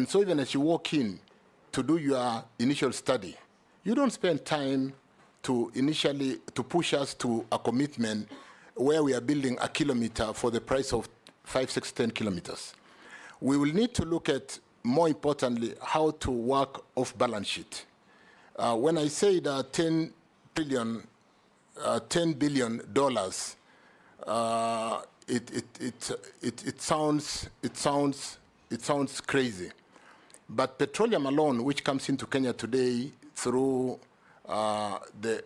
And so even as you walk in to do your initial study, you don't spend time to push us to a commitment where we are building a kilometer for the price of 5, 6, 10 kilometers. We will need to look at, more importantly, how to work off balance sheet. When I say that $10 billion, it sounds crazy. But petroleum alone, which comes into Kenya today through the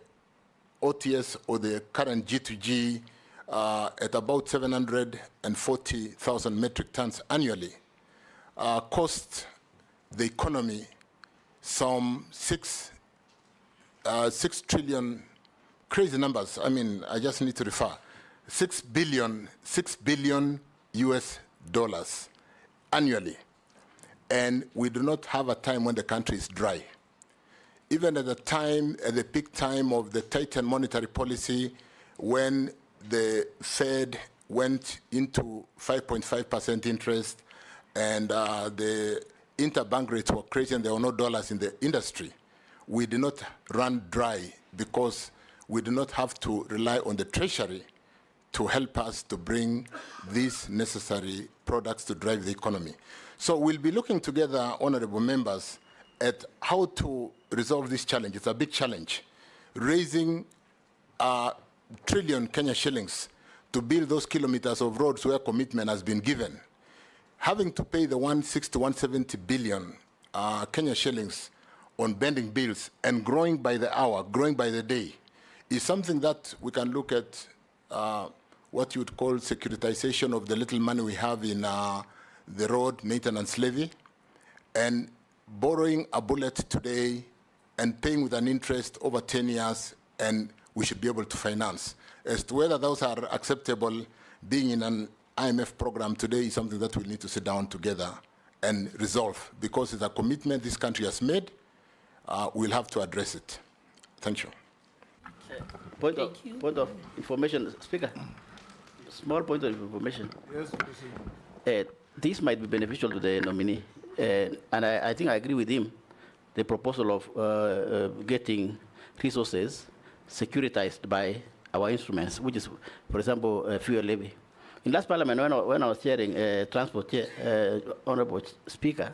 OTS or the current G2G at about 740,000 metric tons annually, cost the economy some 6 trillion, crazy numbers. I mean, I just need to refer, 6 billion US dollars annually. And we do not have a time when the country is dry. Even at the peak time of the tightened monetary policy, when the Fed went into 5.5% interest and the interbank rates were crazy and there were no dollars in the industry, we did not run dry because we do not have to rely on the Treasury to help us to bring these necessary products to drive the economy. So we'll be looking together, honorable members, at how to resolve this challenge. It's a big challenge. Raising a trillion Kenya shillings to build those kilometers of roads where commitment has been given. Having to pay the 160, 170 billion Kenya shillings on bending bills and growing by the hour, growing by the day, is something that we can look at what you would call securitization of the little money we have in the road maintenance levy, and borrowing a bullet today and paying with an interest over 10 years, and we should be able to finance. As to whether those are acceptable, being in an IMF program today is something that we'll need to sit down together and resolve, because it's a commitment this country has made. We'll have to address it. Thank you. Point of information, Speaker. Small point of information. Yes, this might be beneficial to the nominee, and I think I agree with him. The proposal of getting resources securitized by our instruments, which is, for example, fuel levy. In last Parliament, when I was chairing transport, Honorable Speaker,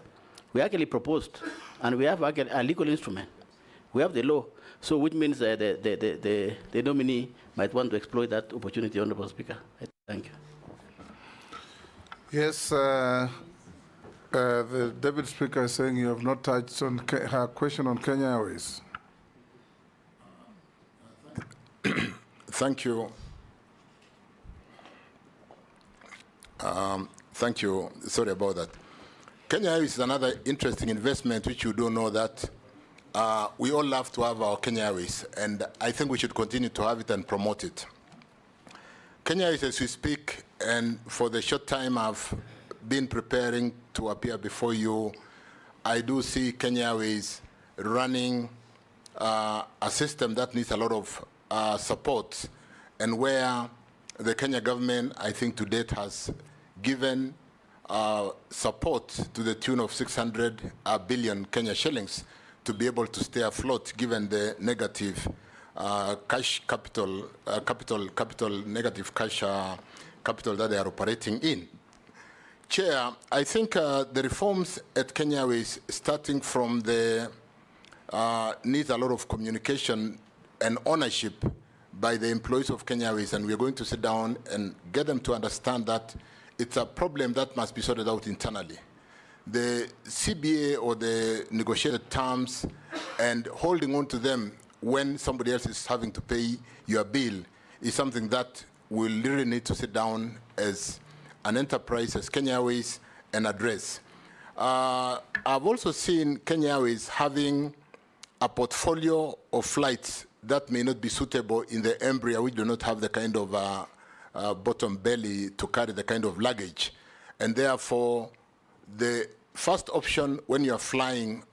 we actually proposed, and we have actually a legal instrument. We have the law, so which means the nominee might want to exploit that opportunity, Honorable Speaker. Thank you. Yes, the Deputy Speaker is saying you have not touched on her question on Kenya Airways. Thank you. Thank you. Sorry about that. Kenya Airways is another interesting investment, which you do know that we all love to have our Kenya Airways, and I think we should continue to have it and promote it. Kenya Airways, as we speak, and for the short time I've been preparing to appear before you, I do see Kenya Airways running a system that needs a lot of support, and where the Kenya government, I think to date, has given support to the tune of 600 billion Kenya shillings to be able to stay afloat, given the negative cash capital, negative cash capital that they are operating in. Chair, I think the reforms at Kenya Airways, starting from the needs a lot of communication and ownership by the employees of Kenya Airways, and we're going to sit down and get them to understand that it's a problem that must be sorted out internally. The CBA, or the negotiated terms, and holding on to them when somebody else is having to pay your bill, is something that we'll really need to sit down as an enterprise, as Kenya Airways, and address. I've also seen Kenya Airways having a portfolio of flights that may not be suitable in the embryo, which do not have the kind of bottom belly to carry the kind of luggage. And therefore, the first option when you're flying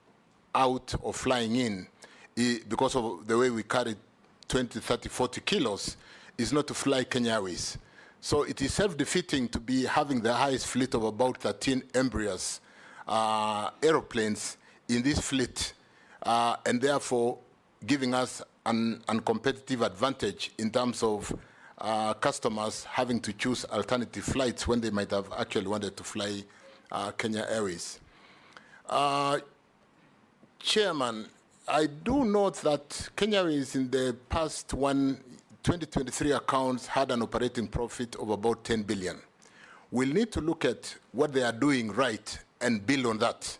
out or flying in, because of the way we carry 20, 30, 40 kilos, is not to fly Kenya Airways. So it is self-defeating to be having the highest fleet of about 13 embryos aeroplanes in this fleet, and therefore giving us an uncompetitive advantage in terms of customers having to choose alternative flights when they might have actually wanted to fly Kenya Airways. Chairman, I do note that Kenya Airways in the past 2023 accounts had an operating profit of about 10 billion. We'll need to look at what they are doing right and build on that.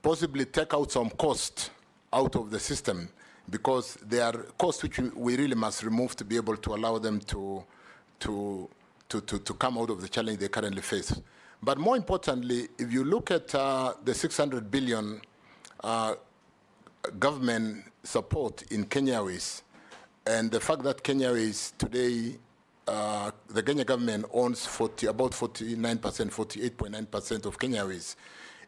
Possibly take out some cost out of the system, because there are costs which we really must remove to be able to allow them to come out of the challenge they currently face. But more importantly, if you look at the 600 billion government support in Kenya Airways, and the fact that Kenya Airways today, the Kenya government owns about 49%, 48.9% of Kenya Airways,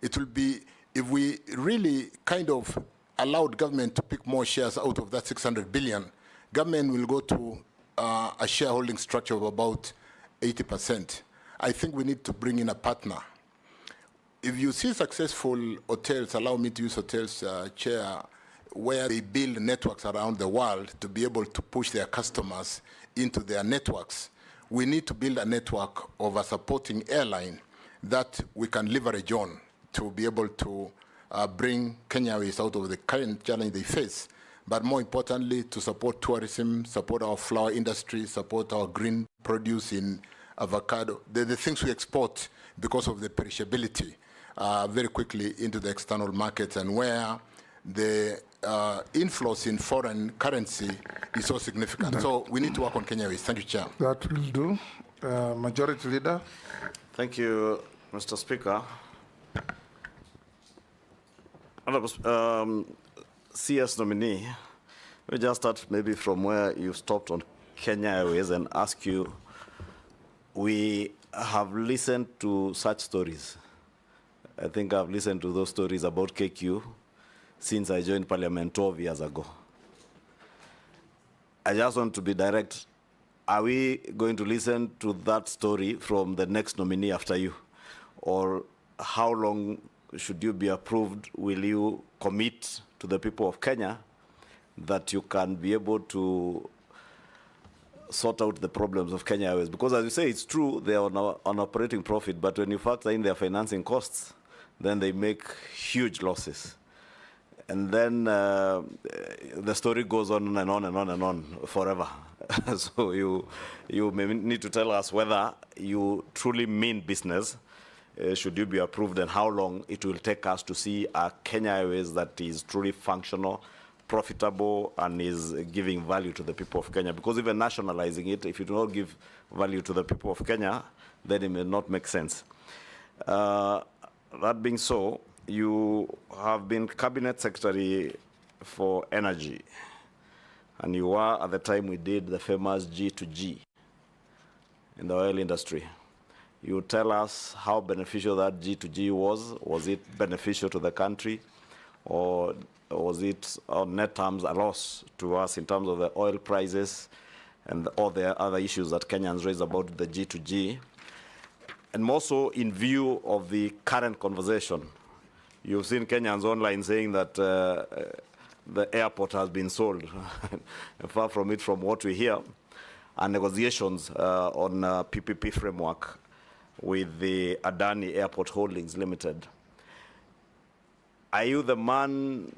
it will be, if we really kind of allowed government to pick more shares out of that 600 billion, government will go to a shareholding structure of about 80%. I think we need to bring in a partner. If you see successful hotels, allow me to use hotels, Chair, where they build networks around the world to be able to push their customers into their networks, we need to build a network of a supporting airline that we can leverage on to be able to bring Kenya Airways out of the current challenge they face, but more importantly, to support tourism, support our flower industry, support our green produce in avocado, the things we export because of the perishability very quickly into the external markets, and where the inflows in foreign currency is so significant. So we need to work on Kenya Airways. Thank you, Chair. That will do. Majority Leader. Thank you, Mr. Speaker. CS nominee, we just start maybe from where you stopped on Kenya Airways and ask you, we have listened to such stories. I think I've listened to those stories about KQ since I joined Parliament 12 years ago. I just want to be direct. Are we going to listen to that story from the next nominee after you? Or how long should you be approved? Will you commit to the people of Kenya that you can be able to sort out the problems of Kenya Airways? Because as you say, it's true, they are on operating profit, but when you factor in their financing costs, then they make huge losses. And then the story goes on and on and on and on forever. So you may need to tell us whether you truly mean business. Should you be approved, and how long it will take us to see a Kenya Airways that is truly functional, profitable, and is giving value to the people of Kenya. Because even nationalizing it, if you do not give value to the people of Kenya, then it may not make sense. That being so, you have been Cabinet Secretary for Energy, and you were at the time we did the famous G2G in the oil industry. You tell us how beneficial that G2G was. Was it beneficial to the country, or was it on net terms a loss to us in terms of the oil prices and all the other issues that Kenyans raise about the G2G? And more so in view of the current conversation. You've seen Kenyans online saying that the airport has been sold. Far from it, from what we hear, and negotiations on a PPP framework with the Adani Airport Holdings Limited. Are you the man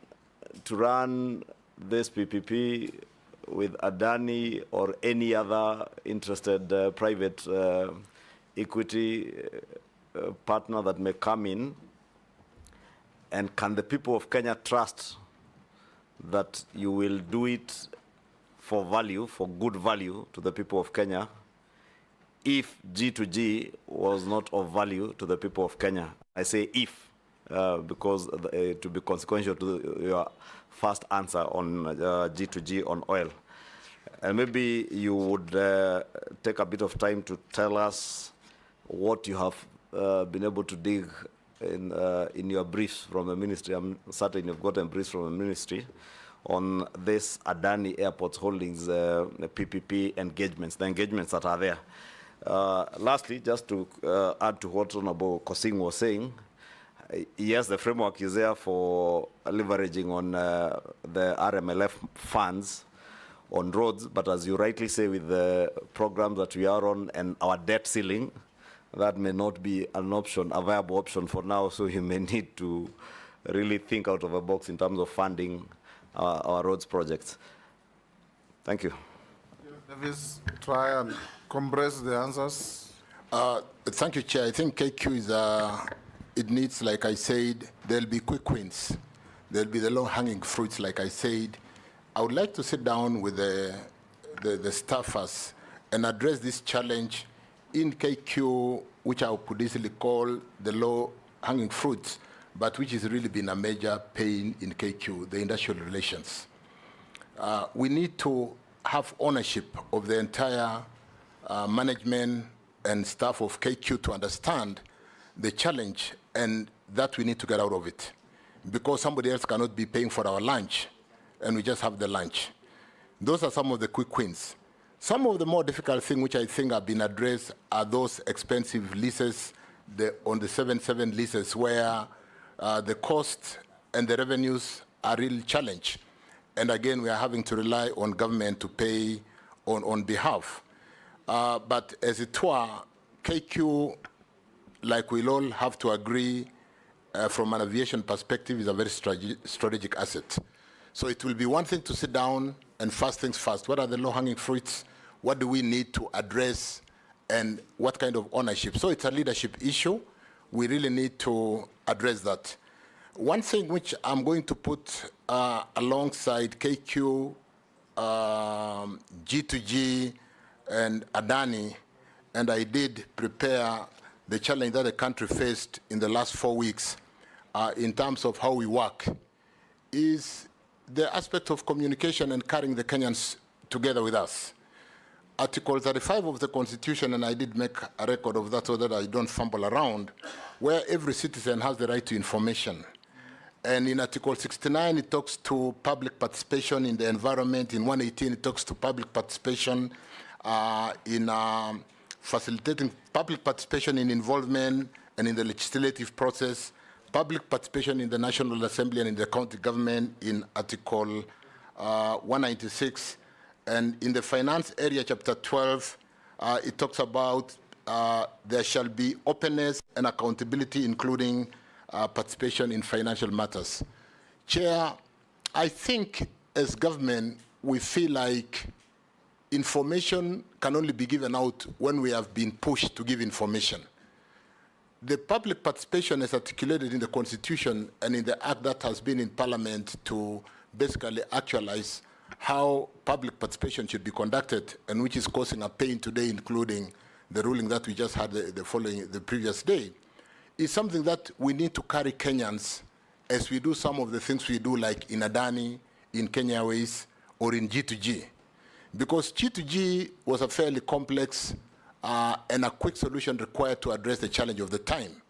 to run this PPP with Adani or any other interested private equity partner that may come in? And can the people of Kenya trust that you will do it for value, for good value to the people of Kenya, if G2G was not of value to the people of Kenya? I say if, because to be consequential to your first answer on G2G on oil. And maybe you would take a bit of time to tell us what you have been able to dig in your briefs from the ministry. I'm certain you've gotten briefs from the ministry on this Adani Airports Holdings PPP engagements, the engagements that are there. Lastly, just to add to what Honorable Kosing was saying, yes, the framework is there for leveraging on the RMLF funds on roads, but as you rightly say, with the programs that we are on and our debt ceiling, that may not be an option, a viable option for now, so you may need to really think out of the box in terms of funding our roads projects. Thank you. Davis, try and compress the answers. Thank you, Chair. I think KQ is, it needs, like I said, there'll be quick wins. There'll be the low-hanging fruits, like I said. I would like to sit down with the staffers and address this challenge in KQ, which I could easily call the low-hanging fruits, but which has really been a major pain in KQ, the industrial relations. We need to have ownership of the entire management and staff of KQ to understand the challenge and that we need to get out of it, because somebody else cannot be paying for our lunch and we just have the lunch. Those are some of the quick wins. Some of the more difficult things which I think have been addressed are those expensive leases, on the 7-7 leases, where the cost and the revenues are really challenged. And again, we are having to rely on government to pay on behalf. But as it were, KQ, like we'll all have to agree, from an aviation perspective, is a very strategic asset. So it will be one thing to sit down and first things first. What are the low-hanging fruits? What do we need to address? And what kind of ownership? So it's a leadership issue. We really need to address that. One thing which I'm going to put alongside KQ, G2G, and Adani, and I did prepare the challenge that the country faced in the last 4 weeks in terms of how we work, is the aspect of communication and carrying the Kenyans together with us. Article 35 of the Constitution, and I did make a record of that so that I don't fumble around, where every citizen has the right to information. And in Article 69, it talks to public participation in the environment. In 118, it talks to public participation in facilitating public participation in involvement and in the legislative process, public participation in the National Assembly and in the county government in Article 196. And in the finance area, Chapter 12, it talks about there shall be openness and accountability, including participation in financial matters. Chair, I think as government, we feel like information can only be given out when we have been pushed to give information. The public participation is articulated in the Constitution and in the act that has been in Parliament to basically actualize how public participation should be conducted, and which is causing a pain today, including the ruling that we just had the previous day, is something that we need to carry Kenyans as we do some of the things we do, like in Adani, in Kenya Airways, or in G2G. Because G2G was a fairly complex and a quick solution required to address the challenge of the time.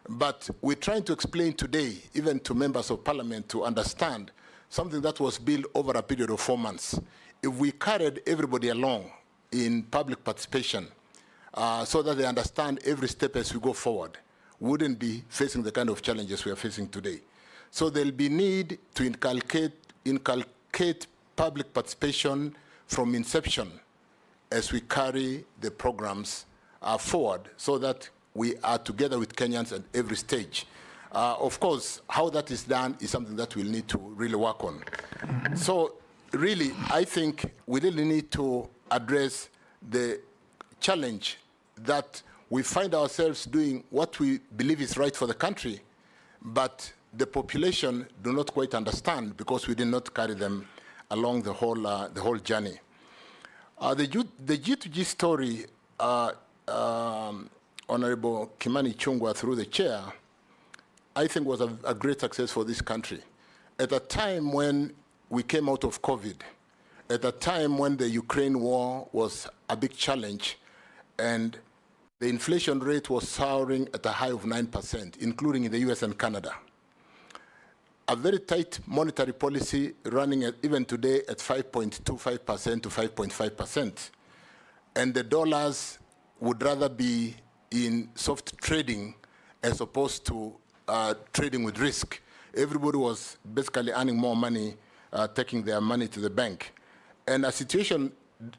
But we're trying to explain today, even to members of Parliament, to understand something that was built over a period of 4 months. If we carried everybody along in public participation so that they understand every step as we go forward, we wouldn't be facing the kind of challenges we are facing today. So there'll be need to inculcate public participation from inception as we carry the programs forward, so that we are together with Kenyans at every stage. Of course, how that is done is something that we'll need to really work on. So really, I think we really need to address the challenge that we find ourselves doing what we believe is right for the country, but the population do not quite understand because we did not carry them along the whole journey. The G2G story, Honorable Kimani Chungwa, through the chair, I think was a great success for this country. At a time when we came out of COVID, at a time when the Ukraine war was a big challenge, and the inflation rate was soaring at a high of 9%, including in the US and Canada. A very tight monetary policy running even today at 5.25% to 5.5%. And the dollars would rather be in soft trading as opposed to trading with risk. Everybody was basically earning more money, taking their money to the bank. And a situation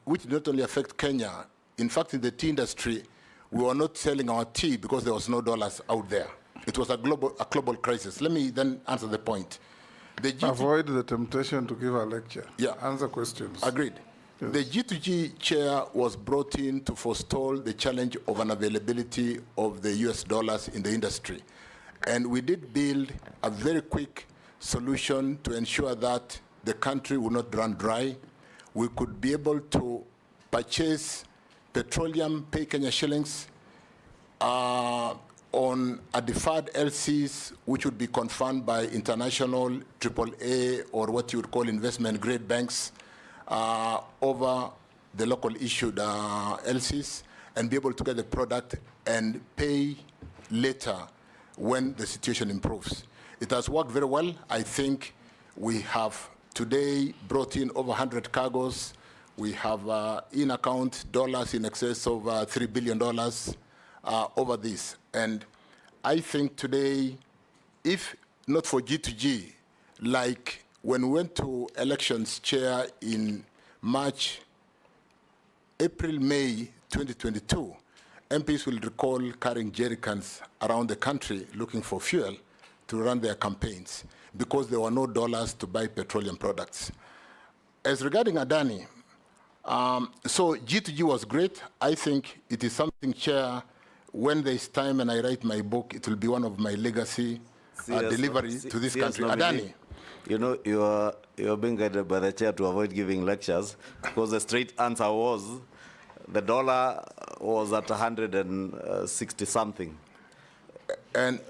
which did not only affect Kenya, in fact, in the tea industry, we were not selling our tea because there was no dollars out there. It was a global crisis. Let me then answer the point. Avoid the temptation to give a lecture. Yeah. Answer questions. Agreed. Yes. The G2G chair was brought in to forestall the challenge of unavailability of the US dollars in the industry. And we did build a very quick solution to ensure that the country would not run dry. We could be able to purchase petroleum, pay Kenya shillings, on a deferred LCs, which would be confirmed by international AAA or what you would call investment grade banks over the local issued LCs, and be able to get the product and pay later when the situation improves. It has worked very well. I think we have today brought in over 100 cargoes. We have in-account dollars in excess of $3 billion over this. And I think today, if not for G2G, like when we went to elections, Chair, in April, May 2022, MPs will recall carrying jerry cans around the country looking for fuel to run their campaigns because there were no dollars to buy petroleum products. As regarding Adani, so G2G was great. I think it is something, Chair, when there's time and I write my book, it will be one of my legacy delivery to this country. Adani. You know, you're being guided by the chair to avoid giving lectures, because the straight answer was the dollar was at 160 something. And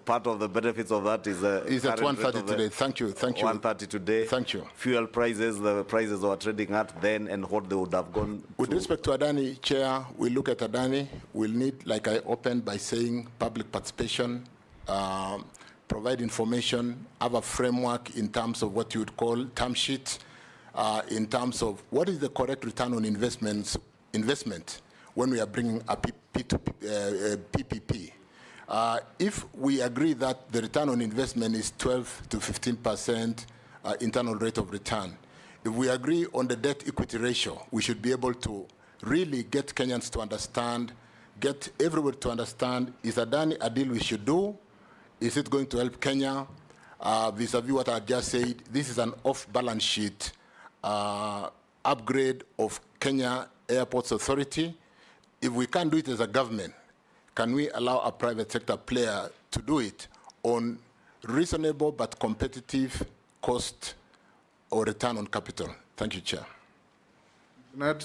part of the benefits of that is at 130 today. Thank you. 130 today. Thank you. Fuel prices, the prices they were trading at then, and what they would have gone. With respect to Adani, Chair, we look at Adani. We'll need, like I opened by saying, public participation, provide information, have a framework in terms of what you would call term sheet, in terms of what is the correct return on investment when we are bringing a PPP. If we agree that the return on investment is 12 to 15% internal rate of return, if we agree on the debt equity ratio, we should be able to really get Kenyans to understand, get everybody to understand, is Adani a deal we should do? Is it going to help Kenya? Vis-a-vis what I just said, this is an off-balance sheet upgrade of Kenya Airports Authority. If we can't do it as a government, can we allow a private sector player to do it on reasonable but competitive cost or return on capital? Thank you, Chair. Ned.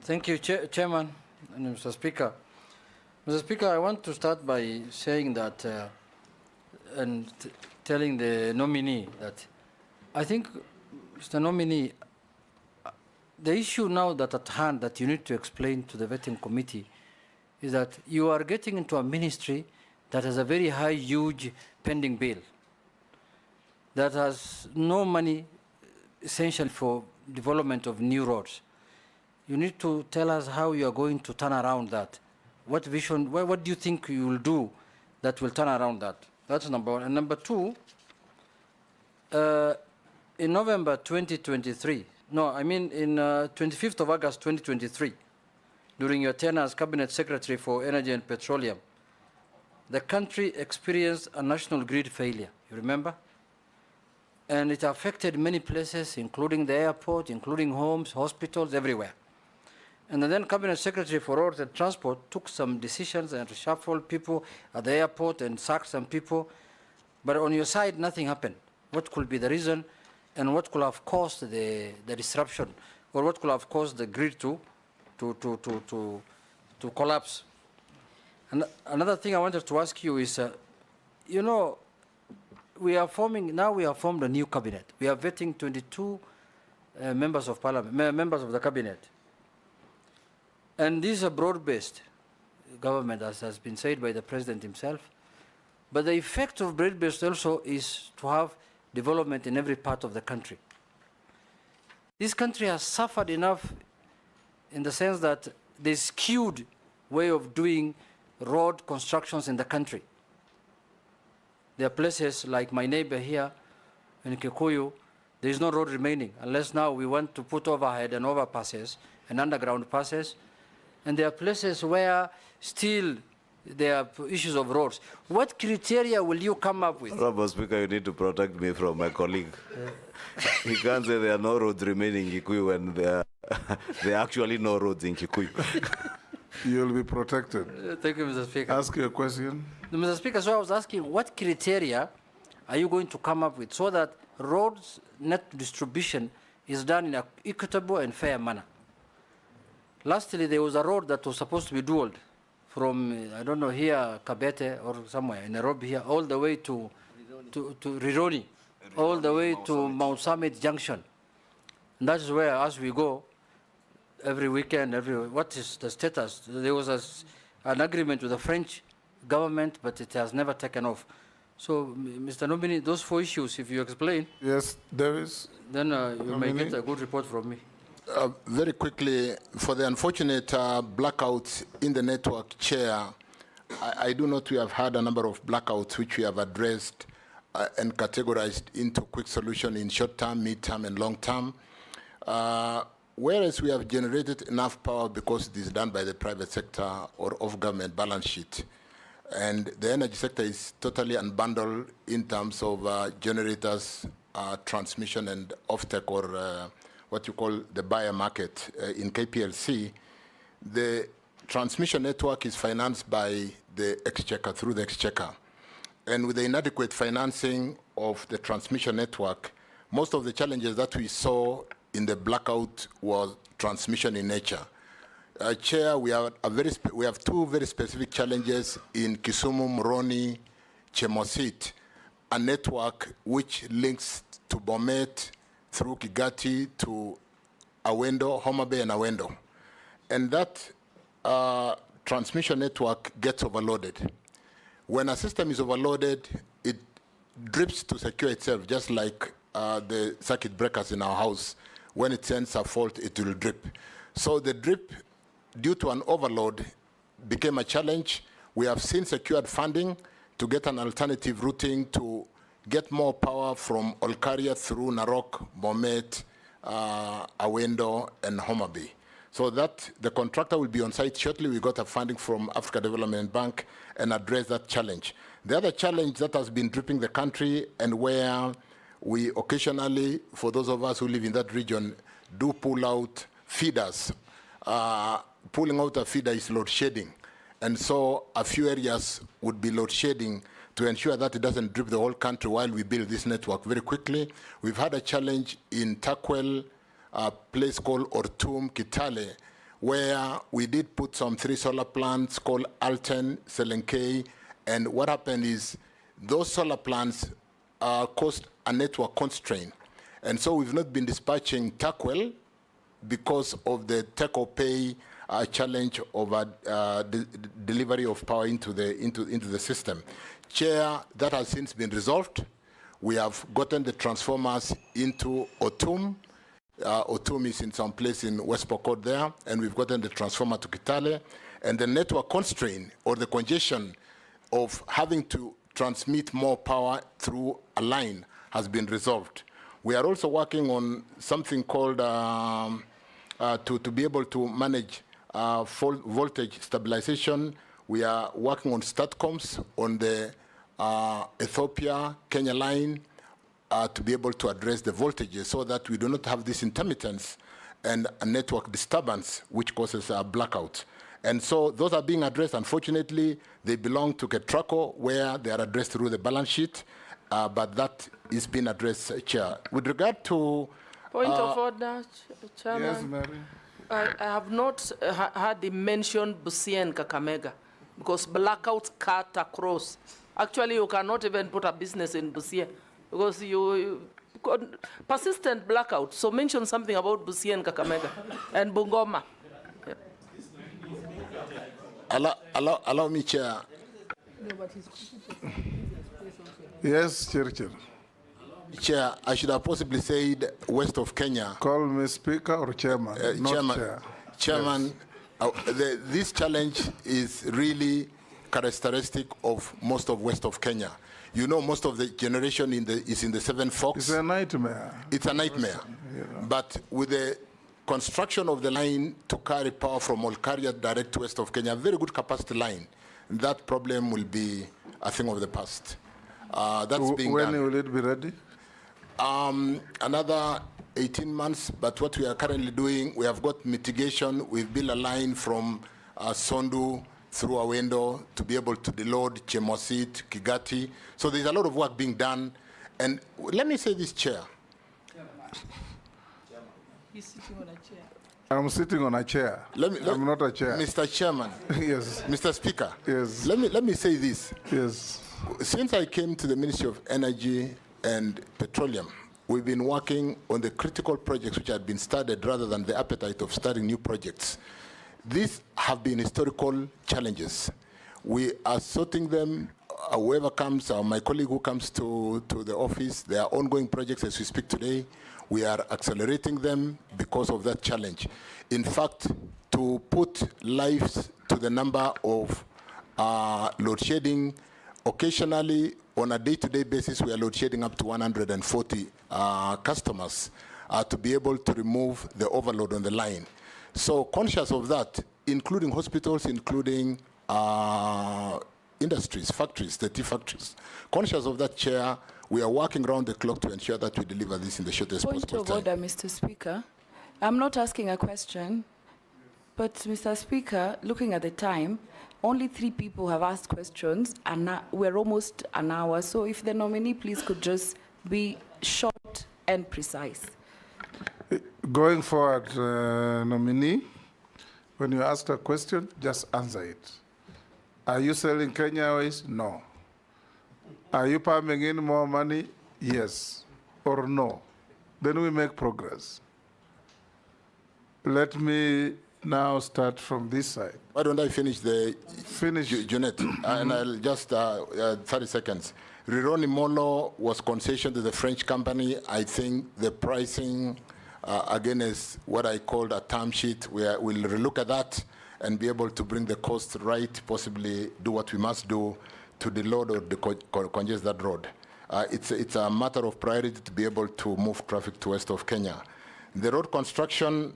Thank you, Chairman and Mr. Speaker. Mr. Speaker, I want to start by saying that and telling the nominee that I think, Mr. Nominee, the issue now that at hand that you need to explain to the vetting committee is that you are getting into a ministry that has a very high, huge pending bill that has no money essential for development of new roads. You need to tell us how you are going to turn around that. What vision, what do you think you will do that will turn around that? That's number one. And number two, in November 2023, no, I mean in 25th of August 2023, during your tenure as Cabinet Secretary for Energy and Petroleum, the country experienced a national grid failure, you remember? And it affected many places, including the airport, including homes, hospitals, everywhere. And the then Cabinet Secretary for Roads and Transport took some decisions and reshuffled people at the airport and sacked some people. But on your side, nothing happened. What could be the reason, and what could have caused the disruption, or what could have caused the grid to collapse? And another thing I wanted to ask you is, you know, we have formed a new cabinet. We are vetting 22 members of parliament, members of the cabinet. And this is a broad-based government, as has been said by the president himself. But the effect of broad-based also is to have development in every part of the country. This country has suffered enough in the sense that the skewed way of doing road constructions in the country. There are places like my neighbor here in Kikuyu, there is no road remaining, unless now we want to put overhead and overpasses and underground passes. And there are places where still there are issues of roads. What criteria will you come up with? Honorable Speaker, you need to protect me from my colleague. He can't say there are no roads remaining in Kikuyu when there are actually no roads in Kikuyu. You'll be protected. Thank you, Mr. Speaker. Ask your question. Mr. Speaker, so I was asking, what criteria are you going to come up with so that roads net distribution is done in an equitable and fair manner? Lastly, there was a road that was supposed to be dualed from, I don't know, here, Kabete or somewhere, in Nairobi here, all the way to Rironi, all the way to Mount Summit Junction. And that is where, as we go, every weekend, what is the status? There was an agreement with the French government, but it has never taken off. So, Mr. Nominee, those 4 issues, if you explain, Yes, there is. then you may get a good report from me. Very quickly, for the unfortunate blackouts in the network, Chair, I do note we have had a number of blackouts which we have addressed and categorized into quick solution in short term, mid term, and long term. Whereas we have generated enough power because it is done by the private sector or off-government balance sheet. And the energy sector is totally unbundled in terms of generators, transmission, and offtake, or what you call the buyer market in KPLC. The transmission network is financed by the exchequer, through the exchequer. And with the inadequate financing of the transmission network, most of the challenges that we saw in the blackout was transmission in nature. Chair, we have 2 very specific challenges in Kisumu, Moroni, Chemosit, a network which links to Bomet, through Kigati to Awendo, Homa Bay and Awendo. And that transmission network gets overloaded. When a system is overloaded, it drips to secure itself, just like the circuit breakers in our house. When it sends a fault, it will drip. So the drip, due to an overload, became a challenge. We have seen secured funding to get an alternative routing to get more power from Olkaria through Narok, Bomet, Awendo, and Homa Bay. So that the contractor will be on site shortly. We got a funding from Africa Development Bank and address that challenge. The other challenge that has been dripping the country, and where we occasionally, for those of us who live in that region, do pull out feeders. Pulling out a feeder is load shedding. And so a few areas would be load shedding to ensure that it doesn't drip the whole country while we build this network very quickly. We've had a challenge in Takwel, a place called Ortum, Kitale, where we did put some 3 solar plants called Alten, Selenkei, and what happened is those solar plants caused a network constraint. And so we've not been dispatching Takwel because of the take-or-pay challenge of the delivery of power into the system. Chair, that has since been resolved. We have gotten the transformers into Otum. Otum is in some place in West Pokot there, and we've gotten the transformer to Kitale. And the network constraint, or the congestion of having to transmit more power through a line, has been resolved. We are also working on something called, to be able to manage voltage stabilization. We are working on STATCOMs on the Ethiopia-Kenya line to be able to address the voltages so that we do not have this intermittence and a network disturbance which causes a blackout. And so those are being addressed. Unfortunately, they belong to KETRACO, where they are addressed through the balance sheet, but that is being addressed, Chair. With regard to... Point of order, Chairman. Yes, Mary. I have not heard him mention Busia and Kakamega, because blackouts cut across. Actually, you cannot even put a business in Busia, because you persistent blackout. So mention something about Busia and Kakamega and Bungoma. Allow me, Chair. Yes, CHIRCHIR. Chair, I should have possibly said west of Kenya. Call me Speaker or Chairman, not Chairman, Chair. Chairman, Yes. this challenge is really characteristic of most of west of Kenya. You know, most of the generation is in the Seven Forks. It's a nightmare. It's a nightmare. But with the construction of the line to carry power from Olkaria direct to west of Kenya, a very good capacity line, that problem will be a thing of the past. That's being when done. will it be ready? Another 18 months, but what we are currently doing, we have got mitigation. We've built a line from Sondu through Awendo to be able to deload Chemosit, Kigati. So there's a lot of work being done. And let me say this, Chair. He's sitting on a chair. I'm sitting on a chair. I'm not a chair. Mr. Chairman. Yes. Mr. Speaker. Yes. Let me say this. Yes. Since I came to the Ministry of Energy and Petroleum, we've been working on the critical projects which had been started rather than the appetite of starting new projects. These have been historical challenges. We are sorting them. Whoever comes, my colleague who comes to the office, there are ongoing projects as we speak today. We are accelerating them because of that challenge. In fact, to put lives to the number of load shedding, occasionally on a day-to-day basis, we are load shedding up to 140 customers to be able to remove the overload on the line. So conscious of that, including hospitals, including industries, factories, the tea factories. Conscious of that, Chair, we are working around the clock to ensure that we deliver this in the shortest possible time. Point of order, Mr. Speaker. I'm not asking a question, but Mr. Speaker, looking at the time, only 3 people have asked questions, and we're almost an hour. So if the nominee, please, could just be short and precise. Going forward, nominee, when you ask a question, just answer it. Are you selling Kenya Airways? No. Are you pumping in more money? Yes or no. Then we make progress. Let me now start from this side. Why don't I finish Finish. Junet, and I'll just, 30 seconds. Rironi Molo was concession to the French company. I think the pricing, again, is what I called a term sheet. We'll relook at that and be able to bring the cost right, possibly do what we must do to deload or congest that road. It's a matter of priority to be able to move traffic to west of Kenya. The road construction,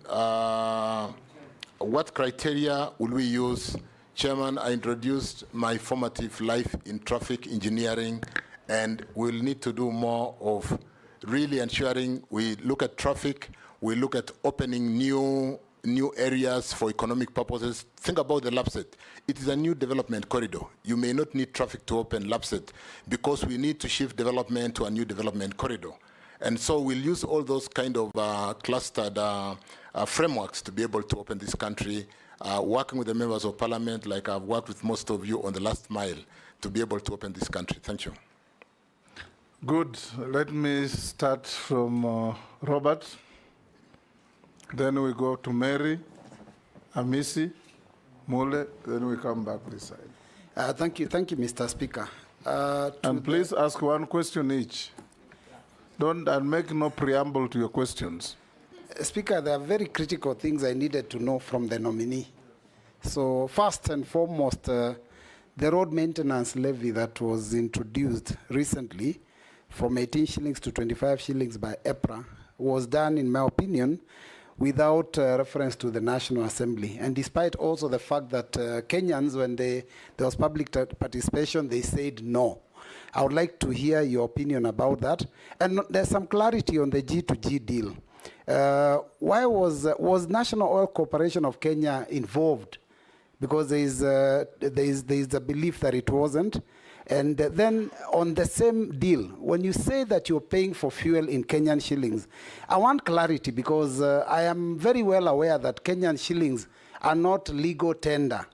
what criteria will we use? Chairman, I introduced my formative life in traffic engineering, and we'll need to do more of really ensuring we look at traffic, we look at opening new areas for economic purposes. Think about the Lapset. It is a new development corridor. You may not need traffic to open Lapset because we need to shift development to a new development corridor. And so we'll use all those kind of clustered frameworks to be able to open this country, working with the members of parliament, like I've worked with most of you on the last mile, to be able to open this country. Thank you. Good. Let me start from Robert. Then we go to Mary, Amisi, Mule, then we come back this side. Thank you, Mr. Speaker. And please ask one question each. Don't make no preamble to your questions. Speaker, there are very critical things I needed to know from the nominee. So first and foremost, the road maintenance levy that was introduced recently from 18 shillings to 25 shillings by EPRA was done, in my opinion, without reference to the National Assembly. And despite also the fact that Kenyans, when there was public participation, they said no. I would like to hear your opinion about that. And there's some clarity on the G2G deal. Why was National Oil Corporation of Kenya involved? Because there is a belief that it wasn't. And then on the same deal, when you say that you're paying for fuel in Kenyan shillings, I want clarity because I am very well aware that Kenyan shillings are not legal tender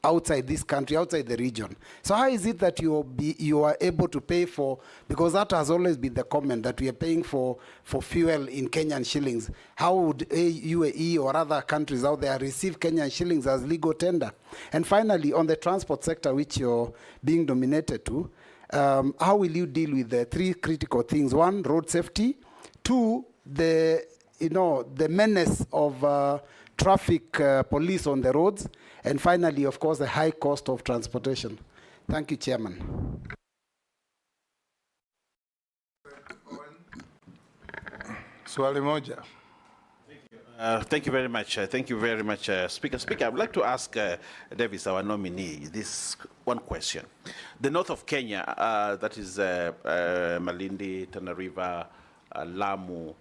outside this country, outside the region. So how is it that you are able to pay for, because that has always been the comment, that we are paying for fuel in Kenyan shillings. How would UAE or other countries out there receive Kenyan shillings as legal tender? And finally, on the transport sector, which you're being dominated to, how will you deal with the 3 critical things? 1, road safety. 2, the menace of traffic police on the roads. And finally, of course, the high cost of transportation. Thank you, Chairman. Swali moja. Thank you very much. Thank you very much, Speaker. Speaker, I would like to ask Davis, our nominee, this one question. The north of Kenya, that is Malindi, Tana River, Lamu,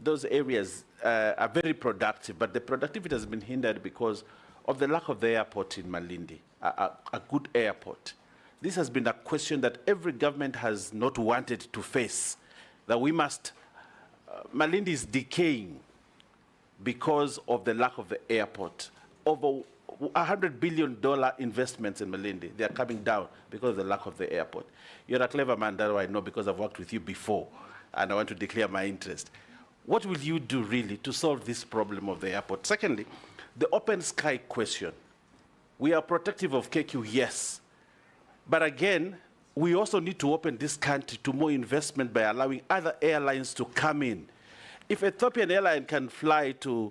those areas are very productive, but the productivity has been hindered because of the lack of the airport in Malindi, a good airport. This has been a question that every government has not wanted to face, that we must, Malindi is decaying because of the lack of the airport. Over $100 billion investments in Malindi, they are coming down because of the lack of the airport. You're a clever man, that I know because I've worked with you before, and I want to declare my interest. What will you do really to solve this problem of the airport? Secondly, the open sky question. We are protective of KQ, yes. But again, we also need to open this country to more investment by allowing other airlines to come in. If Ethiopian airline can fly to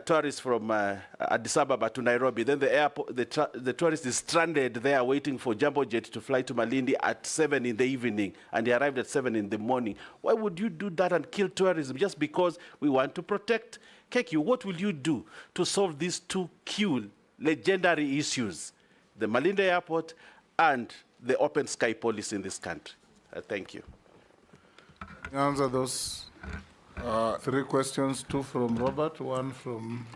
tourists from Addis Ababa to Nairobi, then the airport, the tourist is stranded there waiting for Jumbo Jet to fly to Malindi at 7 in the evening, and they arrived at 7 in the morning. Why would you do that and kill tourism just because we want to protect KQ? What will you do to solve these two key legendary issues, the Malindi airport and the open sky policy in this country? Thank you. Answer those 3 questions, 2 from Robert, 1 from...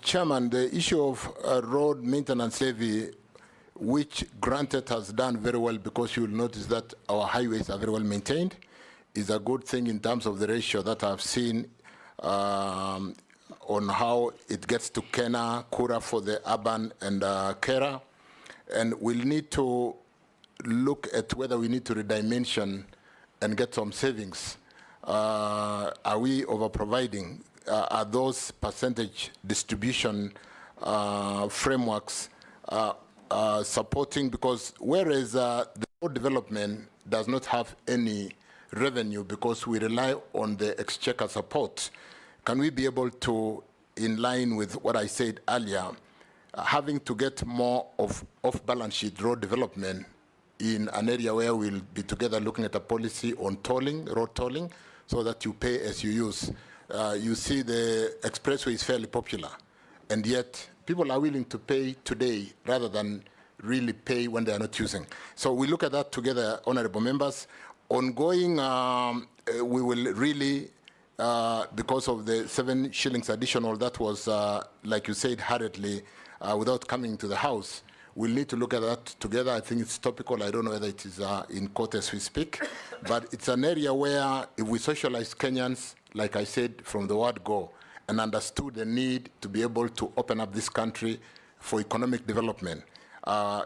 Chairman, the issue of road maintenance levy, which granted has done very well because you will notice that our highways are very well maintained, is a good thing in terms of the ratio that I've seen on how it gets to Kena, Kura for the urban and Kera. And we'll need to look at whether we need to redimension and get some savings. Are we over-providing? Are those percentage distribution frameworks supporting? Because whereas the road development does not have any revenue because we rely on the exchequer support, can we be able to, in line with what I said earlier, having to get more of off-balance sheet road development in an area where we'll be together looking at a policy on tolling, road tolling, so that you pay as you use. You see the expressway is fairly popular, and yet people are willing to pay today rather than really pay when they are not using. So we look at that together, honorable members. Ongoing, we will really, because of the 7 shillings additional, that was, like you said, hurriedly, without coming to the House, we'll need to look at that together. I think it's topical. I don't know whether it is in court as we speak, but it's an area where if we socialize Kenyans, like I said, from the word go, and understood the need to be able to open up this country for economic development,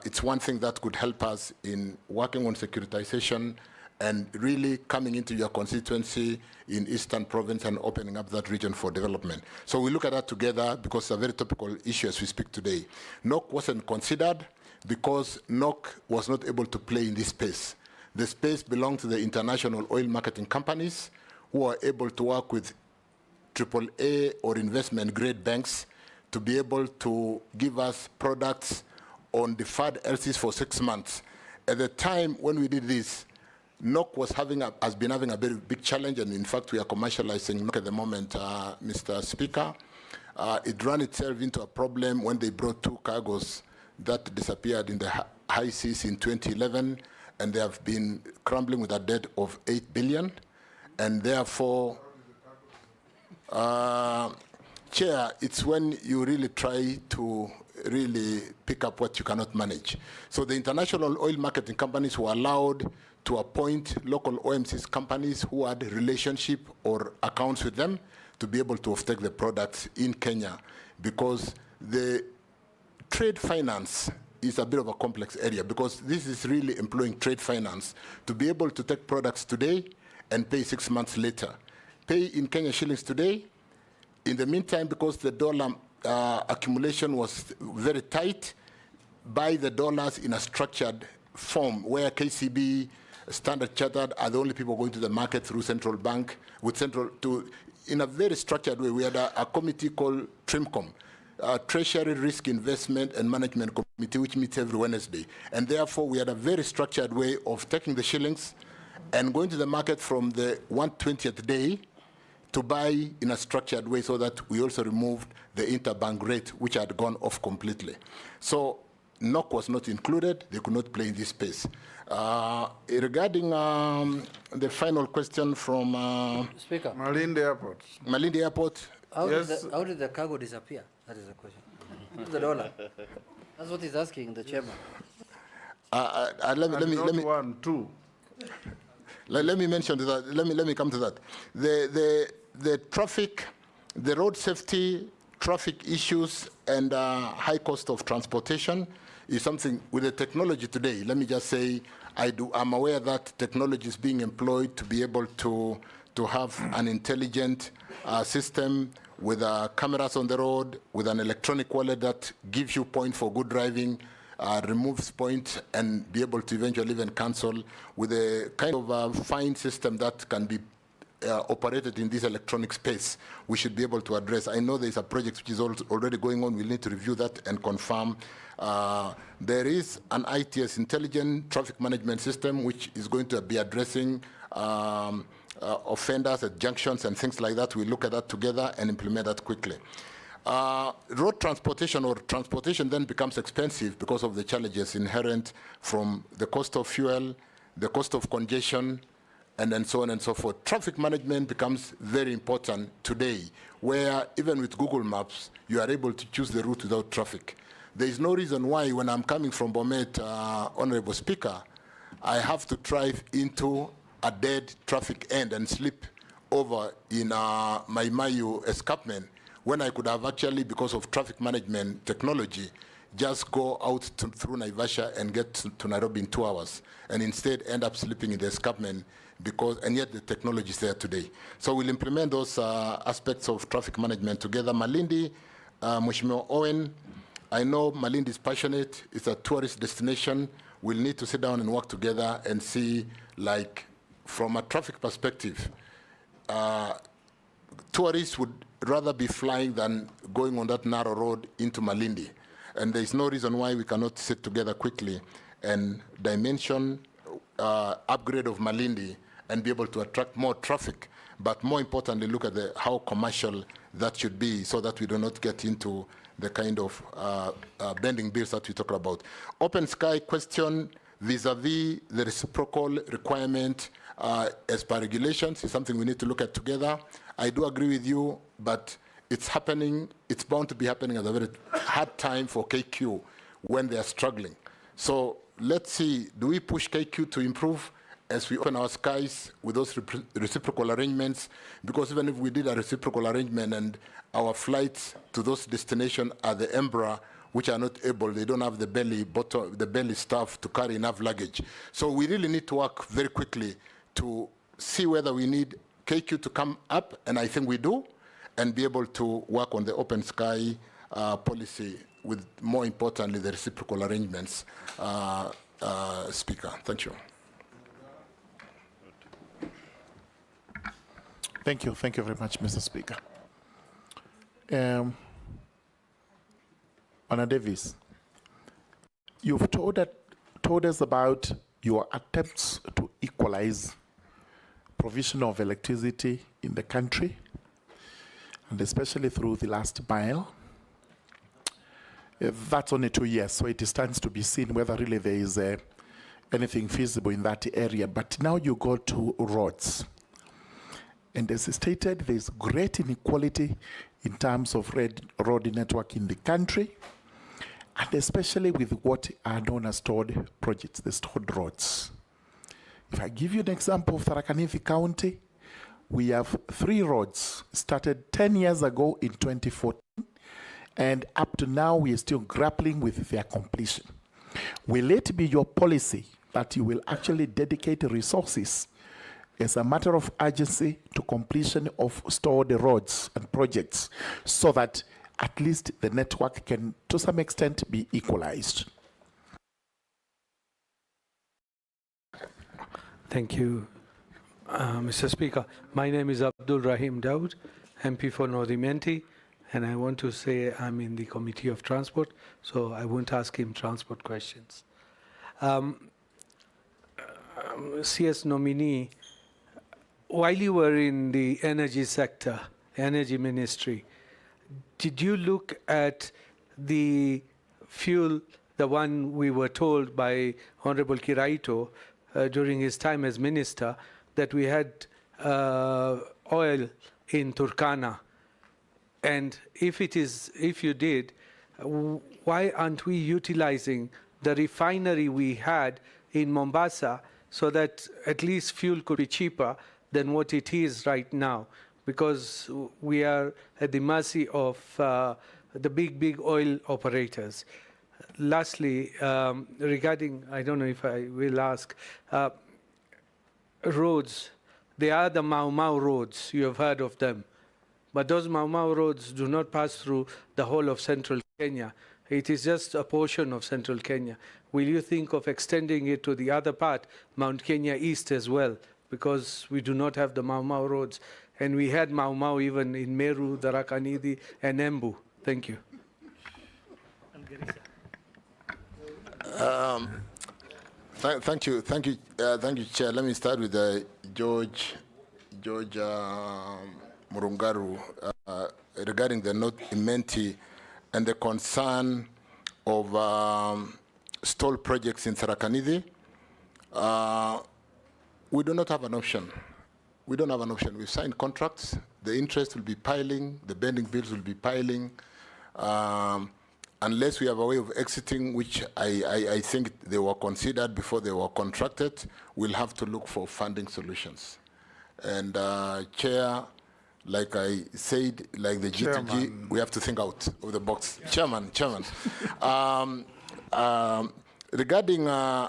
it's one thing that could help us in working on securitization and really coming into your constituency in Eastern Province and opening up that region for development. So we look at that together because it's a very topical issue as we speak today. NOC wasn't considered because NOC was not able to play in this space. The space belonged to the international oil marketing companies who are able to work with AAA or investment grade banks to be able to give us products on deferred LCs for 6 months. At the time when we did this, NOC has been having a very big challenge, and in fact we are commercializing NOC at the moment, Mr. Speaker. It ran itself into a problem when they brought 2 cargoes that disappeared in the high seas in 2011, and they have been crumbling with a debt of 8 billion, and therefore, Chair, it's when you really try to really pick up what you cannot manage. So the international oil marketing companies were allowed to appoint local OMCs companies who had a relationship or accounts with them to be able to offtake the products in Kenya, because the trade finance is a bit of a complex area, because this is really employing trade finance to be able to take products today and pay 6 months later. Pay in Kenya shillings today. In the meantime, because the dollar accumulation was very tight, buy the dollars in a structured form where KCB, Standard Chartered are the only people going to the market through central bank, with central to, in a very structured way. We had a committee called TRIMCOM. Treasury Risk Investment and Management Committee, which meets every Wednesday. And therefore, we had a very structured way of taking the shillings and going to the market from the 120th day to buy in a structured way, so that we also removed the interbank rate, which had gone off completely. So NOC was not included. They could not play in this space. Regarding the final question from Speaker, Malindi Airport. Malindi Airport, how, Yes. how did the cargo disappear? That is the question. The dollar. That's what he's asking the chairman. let me One, two. Let me mention to that. Let me come to that. The traffic, the road safety, traffic issues, and high cost of transportation is something with the technology today. Let me just say, I'm aware that technology is being employed to be able to have an intelligent system with cameras on the road, with an electronic wallet that gives you points for good driving, removes points, and be able to eventually even cancel, with a kind of fine system that can be operated in this electronic space. We should be able to address. I know there's a project which is already going on. We'll need to review that and confirm. There is an ITS, Intelligent Traffic Management System, which is going to be addressing offenders at junctions and things like that. We look at that together and implement that quickly. Road transportation or transportation then becomes expensive because of the challenges inherent from the cost of fuel, the cost of congestion, and then so on and so forth. Traffic management becomes very important today, where even with Google Maps, you are able to choose the route without traffic. There is no reason why, when I'm coming from Bomet, Honorable Speaker, I have to drive into a dead traffic end and slip over in my Mayu escarpment, when I could have actually, because of traffic management technology, just go out through Naivasha and get to Nairobi in 2 hours, and instead end up sleeping in the escarpment, and yet the technology is there today. So we'll implement those aspects of traffic management together. Malindi, Mheshimiwa Owen, I know Malindi is passionate. It's a tourist destination. We'll need to sit down and work together and see, like, from a traffic perspective, tourists would rather be flying than going on that narrow road into Malindi. And there's no reason why we cannot sit together quickly and dimension upgrade of Malindi and be able to attract more traffic. But more importantly, look at how commercial that should be, so that we do not get into the kind of bending bills that we talk about. Open sky question vis-a-vis the reciprocal requirement as per regulations is something we need to look at together. I do agree with you, but it's happening. It's bound to be happening at a very hard time for KQ when they are struggling. So let's see, do we push KQ to improve as we open our skies with those reciprocal arrangements? Because even if we did a reciprocal arrangement and our flights to those destinations are the Embraer, which are not able, they don't have the belly staff to carry enough luggage. So we really need to work very quickly to see whether we need KQ to come up, and I think we do, and be able to work on the open sky policy with, more importantly, the reciprocal arrangements. Speaker, thank you. Thank you very much, Mr. Speaker. Honour Davis, you've told us about your attempts to equalize provision of electricity in the country, and especially through the last mile. That's only 2 years, so it stands to be seen whether really there is anything feasible in that area. But now you go to roads. And as stated, there's great inequality in terms of road network in the country, and especially with what are known as stored projects, the stored roads. If I give you an example of Tharaka Nithi County, we have 3 roads started 10 years ago in 2014, and up to now we are still grappling with their completion. Will it be your policy that you will actually dedicate resources as a matter of urgency to completion of stored roads and projects, so that at least the network can, to some extent, be equalized? Thank you, Mr. Speaker. My name is Abdul Rahim Daud, MP for North Imenti, And I want to say I'm in the Committee of Transport, so I won't ask him transport questions. CS nominee, while you were in the energy sector, energy ministry, did you look at the fuel, the one we were told by Honorable Kiraito during his time as minister, that we had oil in Turkana? And if you did, why aren't we utilizing the refinery we had in Mombasa so that at least fuel could be cheaper than what it is right now? Because we are at the mercy of the big oil operators. Lastly, regarding, I don't know if I will ask, roads, they are the Mau Mau roads, you have heard of them. But those Mau Mau roads do not pass through the whole of central Kenya. It is just a portion of central Kenya. Will you think of extending it to the other part, Mount Kenya East as well? Because we do not have the Mau Mau roads. And we had Mau Mau even in Meru, Tharaka Nithi, and Embu. Thank you. Thank you, Chair. Let me start with George Murungaru regarding the note Imenti and the concern of stalled projects in Tharaka Nithi. We do not have an option. We don't have an option. We've signed contracts. The interest will be piling. The bending bills will be piling. Unless we have a way of exiting, which I think they were considered before they were contracted, we'll have to look for funding solutions. And Chair, like I said, like the G2G, we have to think out of the box. Chairman. Regarding,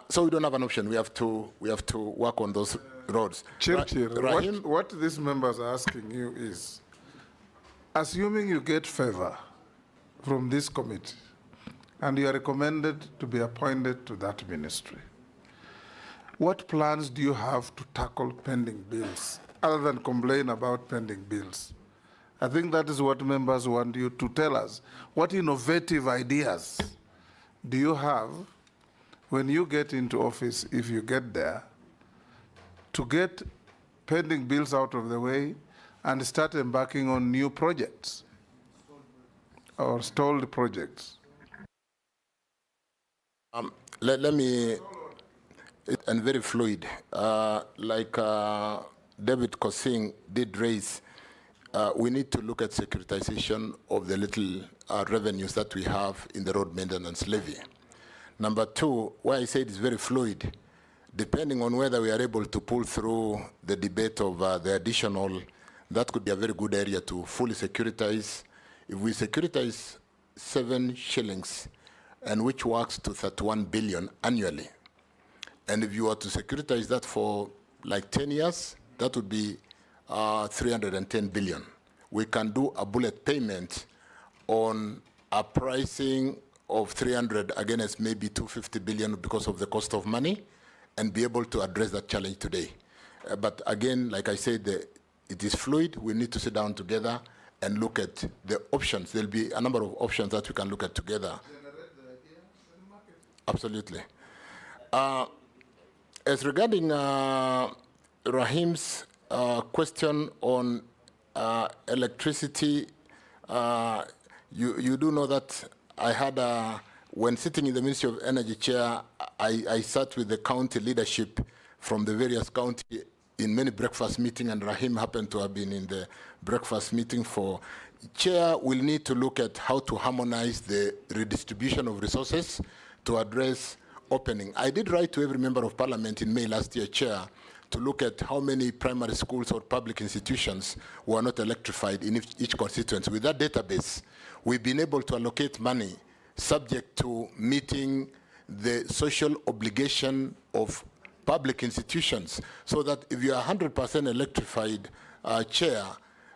so we don't have an option. We have to work on those roads. CHIRCHIR, what these members are asking you is, assuming you get favor from this committee and you are recommended to be appointed to that ministry, what plans do you have to tackle pending bills other than complain about pending bills? I think that is what members want you to tell us. What innovative ideas do you have when you get into office, if you get there, to get pending bills out of the way and start embarking on new projects or stalled projects? Let me, and very fluid, like David Kosing did raise, we need to look at securitization of the little revenues that we have in the road maintenance levy. Number two, why I say it's very fluid, depending on whether we are able to pull through the debate of the additional, that could be a very good area to fully securitize. If we securitize 7 shillings, and which works to 31 billion annually, and if you were to securitize that for like 10 years, that would be 310 billion. We can do a bullet payment on a pricing of 300 against maybe 250 billion because of the cost of money, and be able to address that challenge today. But again, like I said, it is fluid. We need to sit down together and look at the options. There'll be a number of options that we can look at together. Absolutely. As regarding Rahim's question on electricity, you do know that I had, when sitting in the Ministry of Energy chair, I sat with the county leadership from the various county in many breakfast meetings, and Rahim happened to have been in the breakfast meeting for. Chair will need to look at how to harmonize the redistribution of resources to address opening. I did write to every member of parliament in May last year, Chair, to look at how many primary schools or public institutions were not electrified in each constituency. With that database, we've been able to allocate money subject to meeting the social obligation of public institutions, so that if you are 100% electrified, Chair,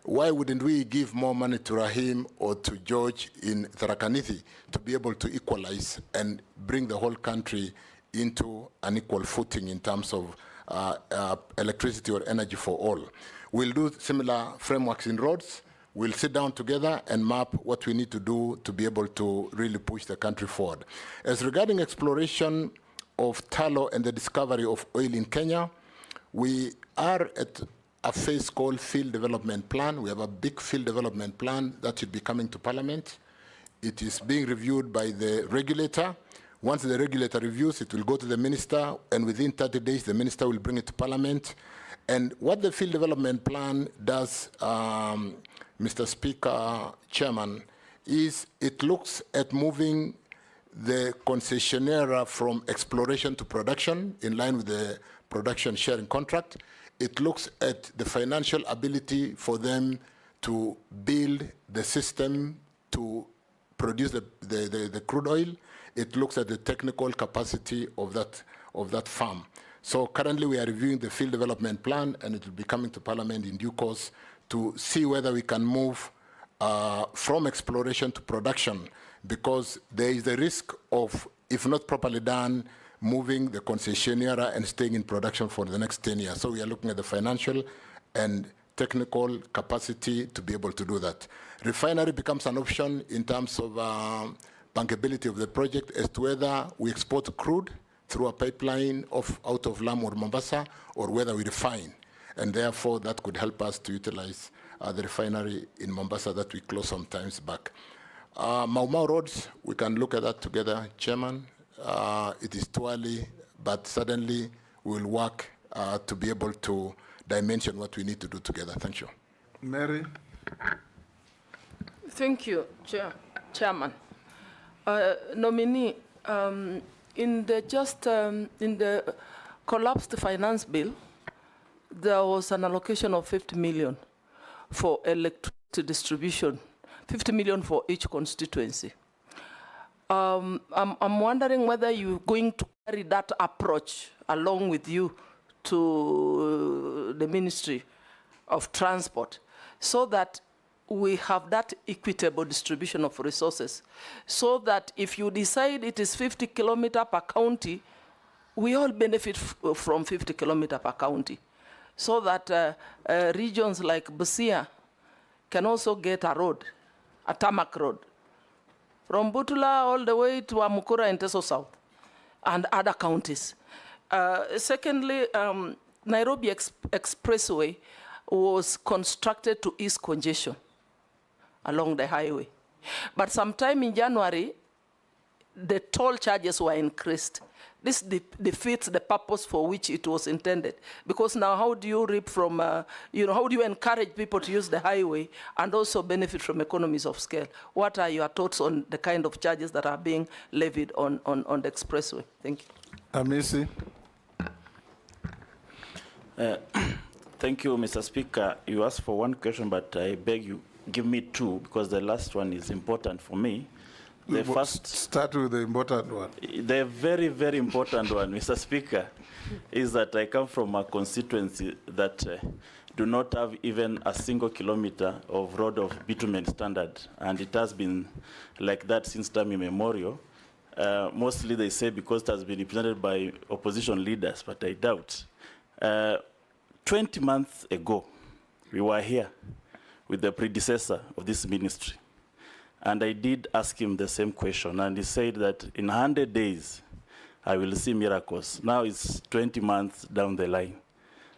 why wouldn't we give more money to Rahim or to George in Tharaka Nithi to be able to equalize and bring the whole country into an equal footing in terms of electricity or energy for all? We'll do similar frameworks in roads. we'll sit down together and map what we need to do to be able to really push the country forward. As regarding exploration of tallow and the discovery of oil in Kenya, we are at a phase called field development plan. We have a big field development plan that should be coming to Parliament. It is being reviewed by the regulator. Once the regulator reviews, it will go to the minister, and within 30 days, the minister will bring it to Parliament. And what the field development plan does, Mr. Speaker, Chairman, is it looks at moving the concessionaire from exploration to production in line with the production sharing contract. It looks at the financial ability for them to build the system to produce the crude oil. It looks at the technical capacity of that farm. So currently we are reviewing the field development plan, and it will be coming to Parliament in due course to see whether we can move from exploration to production, because there is the risk of, if not properly done, moving the concessionaire and staying in production for the next 10 years. So we are looking at the financial and technical capacity to be able to do that. Refinery becomes an option in terms of bankability of the project as to whether we export crude through a pipeline out of Lamu or Mombasa, or whether we refine. And therefore, that could help us to utilize the refinery in Mombasa that we closed some times back. Mau Mau roads, we can look at that together, Chairman. It is too early, but suddenly we'll work to be able to dimension what we need to do together. Thank you. Mary? Thank you, Chairman. Nominee, in the collapsed finance bill, there was an allocation of 50 million for electricity distribution, 50 million for each constituency. I'm wondering whether you're going to carry that approach along with you to the Ministry of Transport, so that we have that equitable distribution of resources, so that if you decide it is 50 kilometers per county, we all benefit from 50 kilometers per county, so that regions like Busia can also get a road, a tarmac road, from Butula all the way to Amukura and Teso South, and other counties. Secondly, Nairobi Expressway was constructed to ease congestion along the highway. But sometime in January, the toll charges were increased. This defeats the purpose for which it was intended. Because now how do you reap from, how do you encourage people to use the highway and also benefit from economies of scale? What are your thoughts on the kind of charges that are being levied on the expressway? Thank you. Amisi? Thank you, Mr. Speaker. You asked for one question, but I beg you, give me two, because the last one is important for me. The first, start with the important one. The very, very important one, Mr. Speaker, is that I come from a constituency that do not have even a single kilometer of road of bitumen standard, and it has been like that since time immemorial. Mostly they say because it has been represented by opposition leaders, but I doubt. 20 months ago, we were here with the predecessor of this ministry, and I did ask him the same question, and he said that in 100 days, I will see miracles. Now it's 20 months down the line.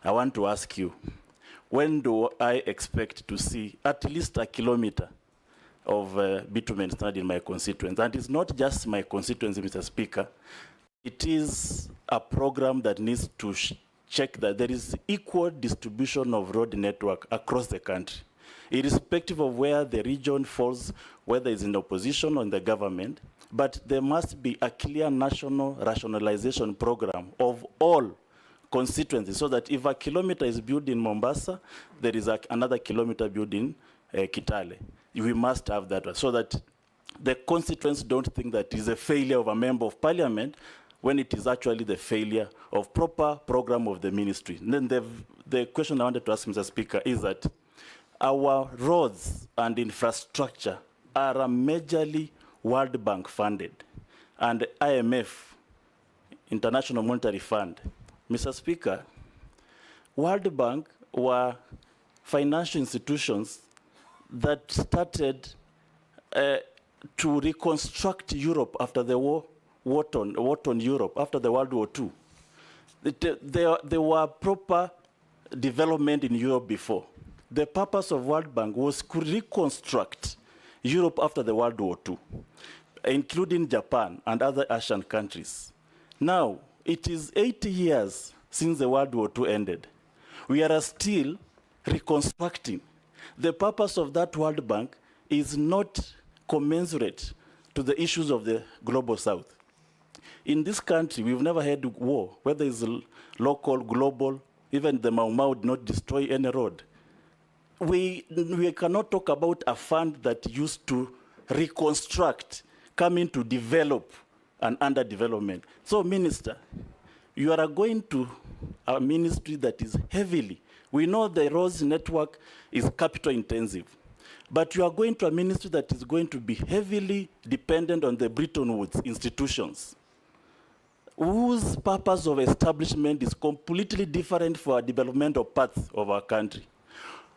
I want to ask you, when do I expect to see at least a kilometer of bitumen standard in my constituency? And it's not just my constituency, Mr. Speaker. It is a program that needs to check that there is equal distribution of road network across the country, irrespective of where the region falls, whether it's in opposition or in the government. But there must be a clear national rationalization program of all constituencies, so that if a kilometer is built in Mombasa, there is another kilometer built in Kitale. We must have that, so that the constituents don't think that it is a failure of a member of parliament, when it is actually the failure of proper program of the ministry. And then the question I wanted to ask, Mr. Speaker, is that our roads and infrastructure are majorly World Bank funded, and IMF, International Monetary Fund. Mr. Speaker, World Bank were financial institutions that started to reconstruct Europe after the war torn Europe, after the World War II. There were proper development in Europe before. The purpose of World Bank was to reconstruct Europe after the World War II, including Japan and other Asian countries. Now, it is 80 years since the World War II ended. We are still reconstructing. The purpose of that World Bank is not commensurate to the issues of the global South. In this country, we've never had war, whether it's local, global, even the Mau Mau did not destroy any road. We cannot talk about a fund that used to reconstruct, coming to develop an underdevelopment. So, Minister, you are going to a ministry that is heavily, we know the roads network is capital intensive, but you are going to a ministry that is going to be heavily dependent on the Bretton Woods institutions, whose purpose of establishment is completely different for a developmental path of our country.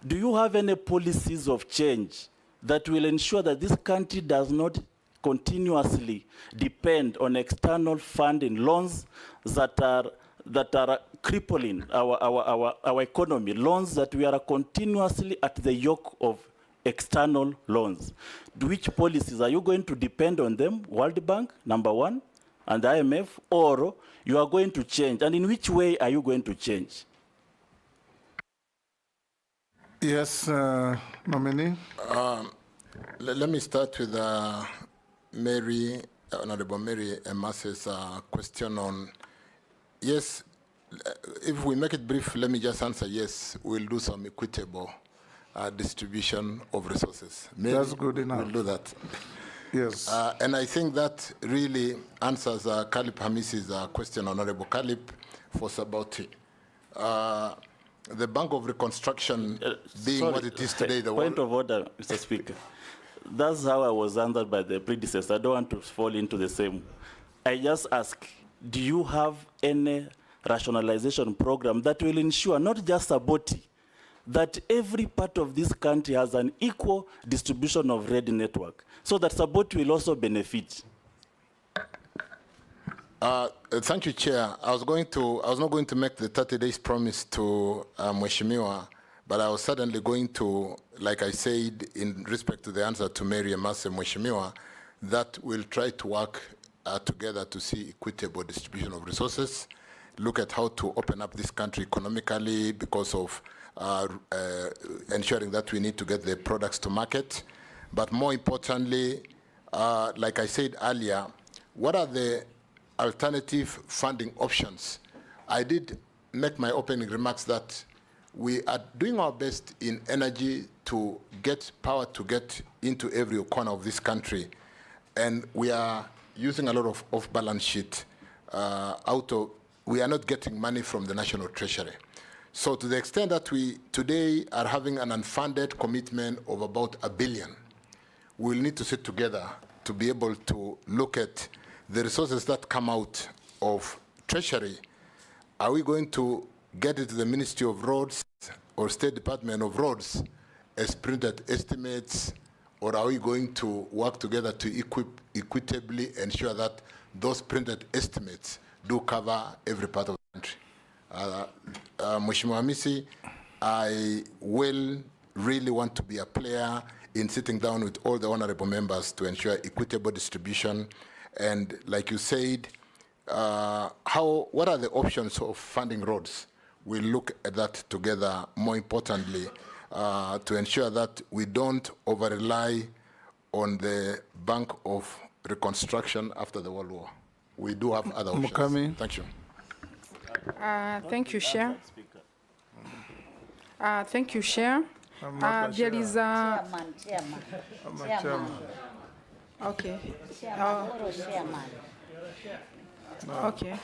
Do you have any policies of change that will ensure that this country does not continuously depend on external funding, loans that are crippling our economy, loans that we are continuously at the yoke of external loans? Which policies are you going to depend on them? World Bank, number one, and the IMF, or you are going to change? And in which way are you going to change? Yes, nominee. Let me start with Honorable Mary Emas's question on, yes, if we make it brief, let me just answer yes, we'll do some equitable distribution of resources. Maybe that's good enough. We'll do that. Yes. And I think that really answers Kalip Hamis's question, Honorable Kalip, for Sabauti. The Bank of Reconstruction being what it is today. The point of order, Mr. Speaker. That's how I was answered by the predecessor. I don't want to fall into the same. I just ask, do you have any rationalization program that will ensure, not just Saboti, that every part of this country has an equal distribution of red network, so that Saboti will also benefit? Thank you, Chair. I was not going to make the 30 days promise to Mheshimiwa, but I was certainly going to, like I said, in respect to the answer to Mary Emase Mheshimiwa, that we'll try to work together to see equitable distribution of resources, look at how to open up this country economically because of ensuring that we need to get the products to market. But more importantly, like I said earlier, what are the alternative funding options? I did make my opening remarks that we are doing our best in energy to get power to get into every corner of this country. And we are using a lot of off-balance sheet we are not getting money from the National Treasury. So to the extent that we today are having an unfunded commitment of about $1 billion, we'll need to sit together to be able to look at the resources that come out of Treasury. Are we going to get it to the Ministry of Roads or State Department of Roads as printed estimates, or are we going to work together to equitably ensure that those printed estimates do cover every part of the country? Mheshimiwa Hamisi, I will really want to be a player in sitting down with all the honorable members to ensure equitable distribution. And like you said, what are the options of funding roads? We'll look at that together, more importantly, to ensure that we don't over-rely on the Bank of Reconstruction after the World War. We do have other options. Mukami. Thank you. Thank you, Chair. Thank you, Chair. There is a... Chairman. Okay. Okay.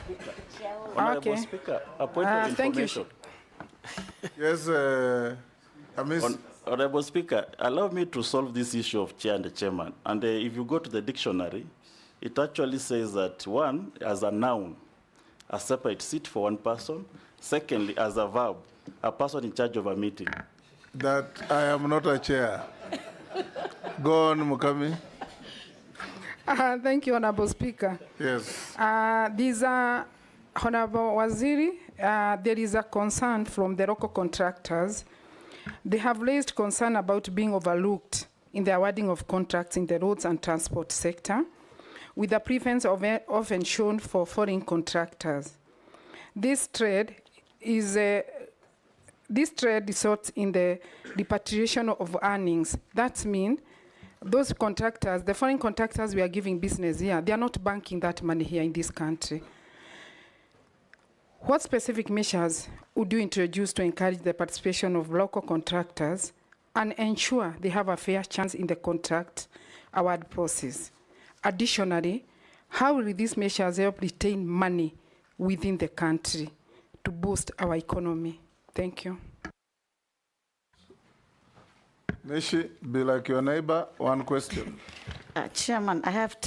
Honorable Okay. Speaker, a point of thank you. information. Yes, Amiss. Honorable Speaker, allow me to solve this issue of chair and the chairman. And if you go to the dictionary, it actually says that one, as a noun, a separate seat for one person. Secondly, as a verb, a person in charge of a meeting. That I am not a chair. Go on, Mukami. Thank you, Honorable Speaker. Yes. These are, Honorable Waziri, there is a concern from the local contractors. They have raised concern about being overlooked in the awarding of contracts in the roads and transport sector, with the preference often shown for foreign contractors. This trade results in the repatriation of earnings. That means those contractors, the foreign contractors we are giving business here, they are not banking that money here in this country. What specific measures would you introduce to encourage the participation of local contractors and ensure they have a fair chance in the contract award process? Additionally, how will these measures help retain money within the country to boost our economy? Thank you. Nishi, be like your neighbor, one question. Chairman, I have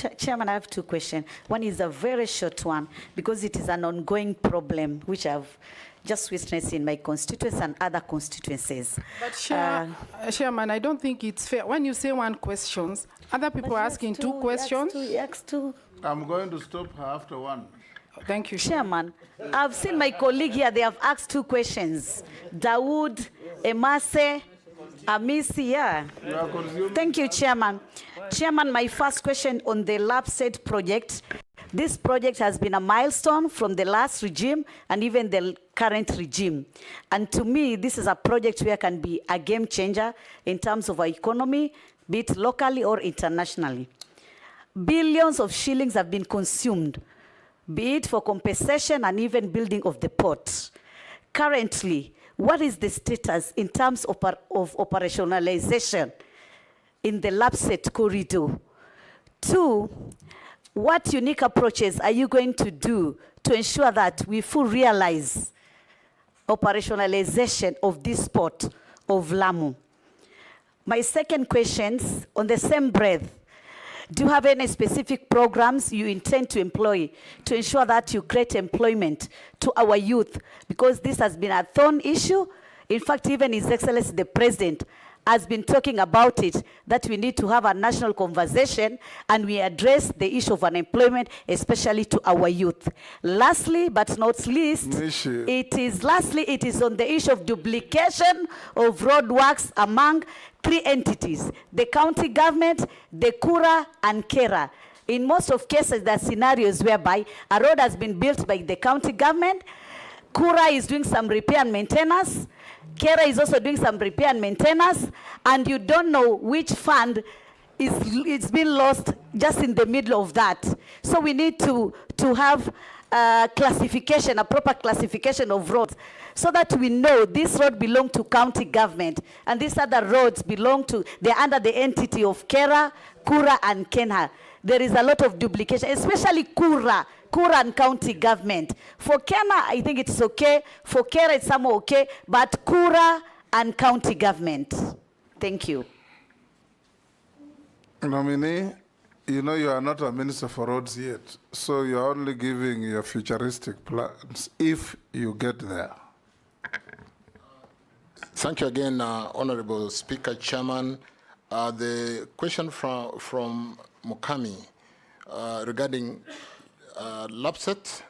two questions. One is a very short one because it is an ongoing problem which I've just witnessed in my constituency and other constituencies. But Chairman, I don't think it's fair. When you say one question, other people are asking two questions. I'm going to stop her after one. Thank you, Chairman. I've seen my colleague here, they have asked two questions. Dawood, Emase, Amisi, yeah. Thank you, Chairman. Chairman, my first question on the LAPSET project. This project has been a milestone from the last regime and even the current regime. And to me, this is a project where can be a game changer in terms of our economy, be it locally or internationally. Billions of shillings have been consumed, be it for compensation and even building of the port. Currently, what is the status in terms of operationalization in the LAPSET corridor? 2, what unique approaches are you going to do to ensure that we fully realize operationalization of this port of Lamu? My second question, on the same breath, do you have any specific programs you intend to employ to ensure that you create employment to our youth? Because this has been a thorn issue. In fact, even His Excellency the President has been talking about it, that we need to have a national conversation and we address the issue of unemployment, especially to our youth. Lastly, but not least, it is on the issue of duplication of road works among 3 entities, the county government, the Kura, and Kera. In most of cases, there are scenarios whereby a road has been built by the county government, Kura is doing some repair and maintenance, Kera is also doing some repair and maintenance, and you don't know which fund it's been lost just in the middle of that. So we need to have classification, a proper classification of roads, so that we know this road belongs to county government, and these other roads belong to, they're under the entity of Kera, Kura, and Kenha. There is a lot of duplication, especially Kura and county government. For Kena, I think it's okay. For Kera, it's somewhat okay, but Kura and county government. Thank you. Nominee, you know you are not a minister for roads yet, so you're only giving your futuristic plans if you get there. Thank you again, Honorable Speaker, Chairman. The question from Mukami regarding LAPSET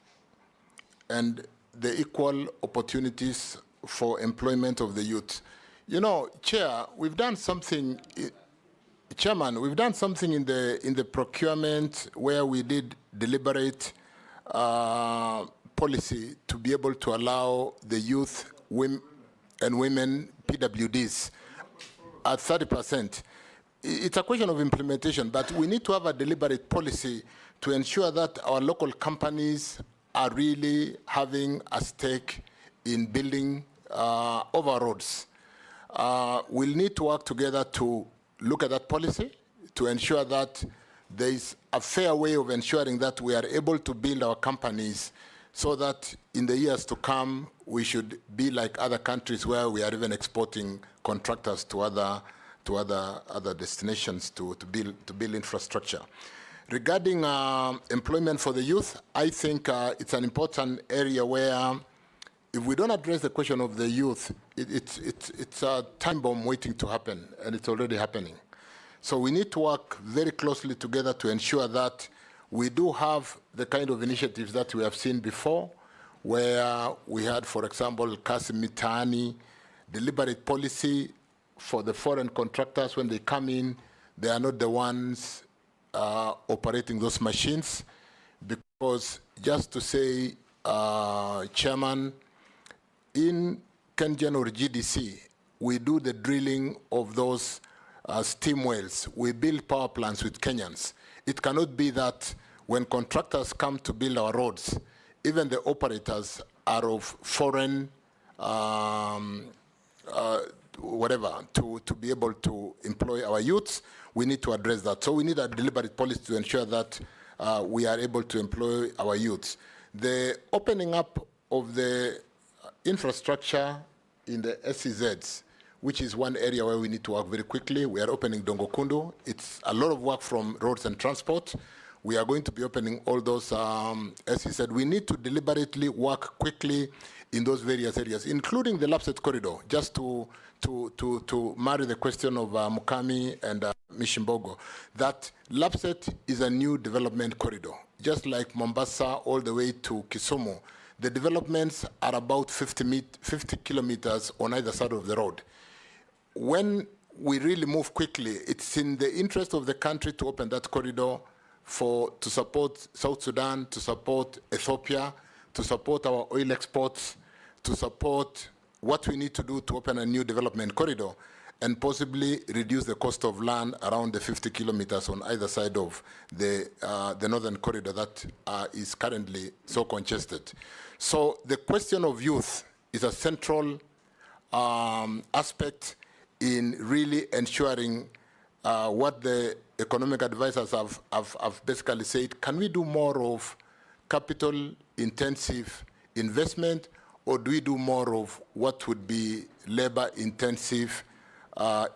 and the equal opportunities for employment of the youth. You know, Chair, we've done something. Chairman, we've done something in the procurement where we did deliberate policy to be able to allow the youth and women PWDs at 30%. It's a question of implementation, but we need to have a deliberate policy to ensure that our local companies are really having a stake in building over roads. We'll need to work together to look at that policy to ensure that there is a fair way of ensuring that we are able to build our companies so that in the years to come, we should be like other countries where we are even exporting contractors to other destinations to build infrastructure. Regarding employment for the youth, I think it's an important area where if we don't address the question of the youth, it's a time bomb waiting to happen, and it's already happening. So we need to work very closely together to ensure that we do have the kind of initiatives that we have seen before, where we had, for example, Kasi Mitaani, deliberate policy for the foreign contractors. When they come in, they are not the ones operating those machines. Because just to say, Chairman, in Kengen or GDC, we do the drilling of those steam wells. We build power plants with Kenyans. It cannot be that when contractors come to build our roads, even the operators are of foreign, whatever, to be able to employ our youths. We need to address that. So we need a deliberate policy to ensure that we are able to employ our youths. The opening up of the infrastructure in the SEZs, which is one area where we need to work very quickly. We are opening Dongokundu. It's a lot of work from roads and transport. We are going to be opening all those, as he said, we need to deliberately work quickly in those various areas, including the Lapset corridor, just to marry the question of Mukami and Mishimbogo, that Lapset is a new development corridor, just like Mombasa all the way to Kisumu. The developments are about 50 kilometers on either side of the road. When we really move quickly, it's in the interest of the country to open that corridor to support South Sudan, to support Ethiopia, to support our oil exports, to support what we need to do to open a new development corridor and possibly reduce the cost of land around the 50 kilometers on either side of the northern corridor that is currently so congested. So the question of youth is a central aspect in really ensuring what the economic advisors have basically said. Can we do more of capital-intensive investment, or do we do more of what would be labor-intensive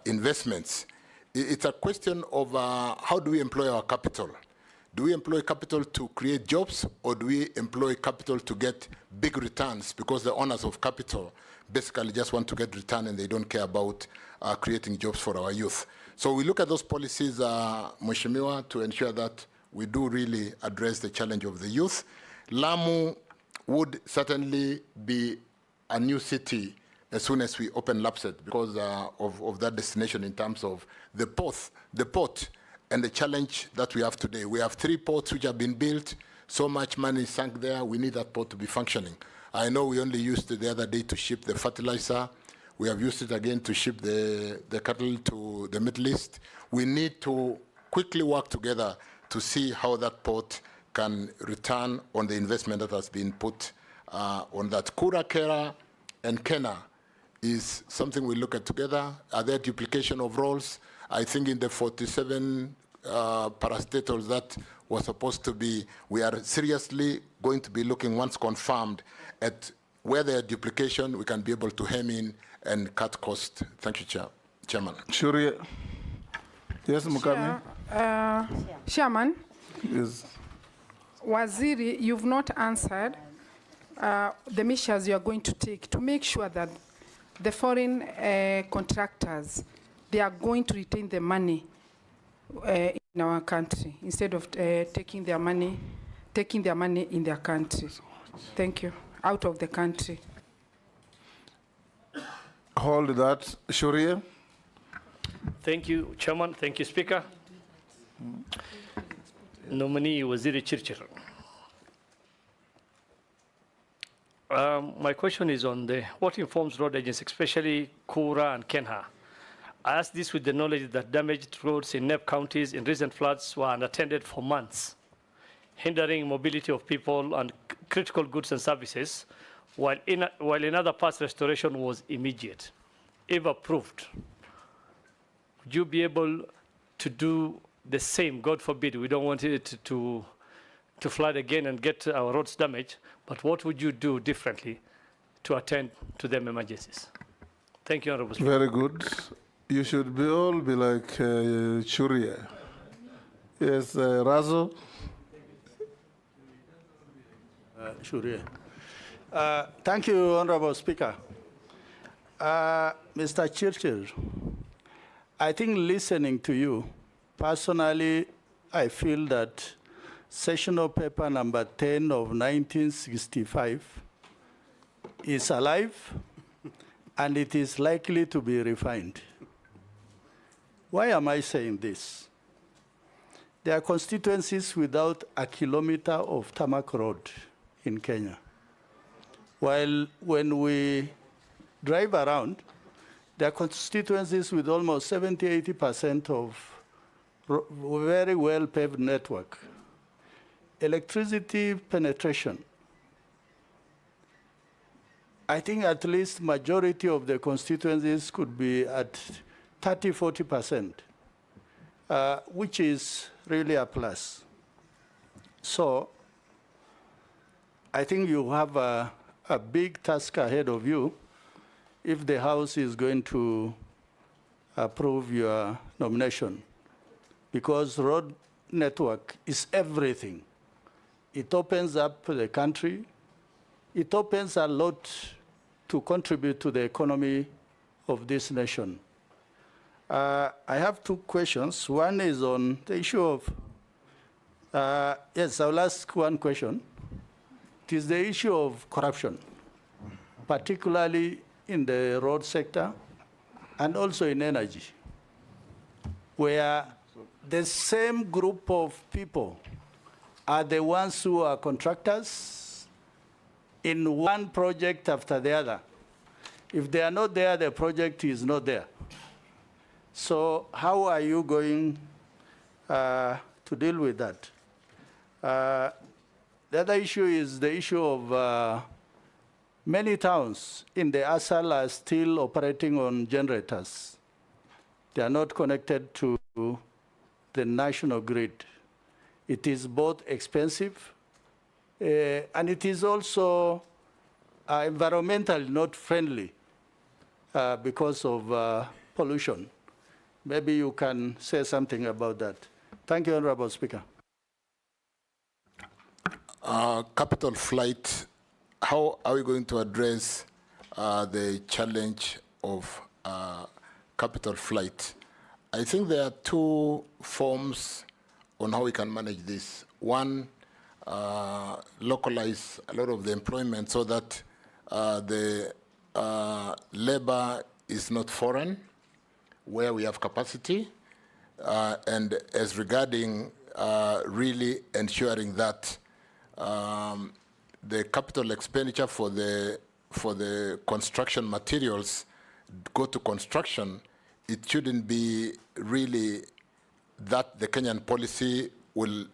investments? It's a question of how do we employ our capital? Do we employ capital to create jobs, or do we employ capital to get big returns because the owners of capital basically just want to get return and they don't care about creating jobs for our youth? So we look at those policies, Mheshimiwa, to ensure that we do really address the challenge of the youth. Lamu would certainly be a new city as soon as we open Lapset because of that destination in terms of the port and the challenge that we have today. We have 3 ports which have been built, so much money sunk there, we need that port to be functioning. I know we only used it the other day to ship the fertilizer. We have used it again to ship the cattle to the Middle East. We need to quickly work together to see how that port can return on the investment that has been put on that. Kura, Kera, and Kena is something we look at together. Are there duplication of roles? I think in the 47 parastatals that were supposed to be, we are seriously going to be looking, once confirmed, at where there are duplication, we can be able to hem in and cut cost. Thank you, Chairman. Sure. Yes, Mukami. Chairman. Yes. Waziri, you've not answered the measures you are going to take to make sure that the foreign contractors, they are going to retain the money in our country instead of taking their money in their country. Thank you. Out of the country. Hold that. Sharia. Thank you, Chairman. Thank you, Speaker. Nominee Waziri CHIRCHIR. My question is on what informs road agents, especially Kura and Kenha. I ask this with the knowledge that damaged roads in NEP counties in recent floods were unattended for months, hindering mobility of people and critical goods and services, while in other parts restoration was immediate. If approved, would you be able to do the same? God forbid, we don't want it to flood again and get our roads damaged, but what would you do differently to attend to them emergencies? Thank you, Honorable Speaker. Very good. You should all be like Churia. Yes, Razo. Sure. Thank you, Honorable Speaker. Mr. CHIRCHIR, I think listening to you, Personally, I feel that sessional paper number 10 of 1965 is alive and it is likely to be refined. Why am I saying this? There are constituencies without a kilometer of tarmac road in Kenya. While when we drive around, there are constituencies with almost 70–80% of very well-paved network. Electricity penetration. I think at least majority of the constituencies could be at 30–40%, which is really a plus. So I think you have a big task ahead of you if the House is going to approve your nomination, because road network is everything. It opens up the country. It opens a lot to contribute to the economy of this nation. I have two questions. One is on the issue of, yes, I'll ask one question. It is the issue of corruption, particularly in the road sector and also in energy, where the same group of people are the ones who are contractors in one project after the other. If they are not there, the project is not there. So how are you going to deal with that? The other issue is the issue of many towns in the ASAL are still operating on generators. They are not connected to the national grid. It is both expensive and it is also environmentally not friendly because of pollution. Maybe you can say something about that. Thank you, Honorable Speaker. Capital flight, how are we going to address the challenge of capital flight? I think there are two forms on how we can manage this. One, localize a lot of the employment so that the labor is not foreign, where we have capacity, and as regarding really ensuring that the capital expenditure for the construction materials go to construction, it shouldn't be really that the Kenyan policy will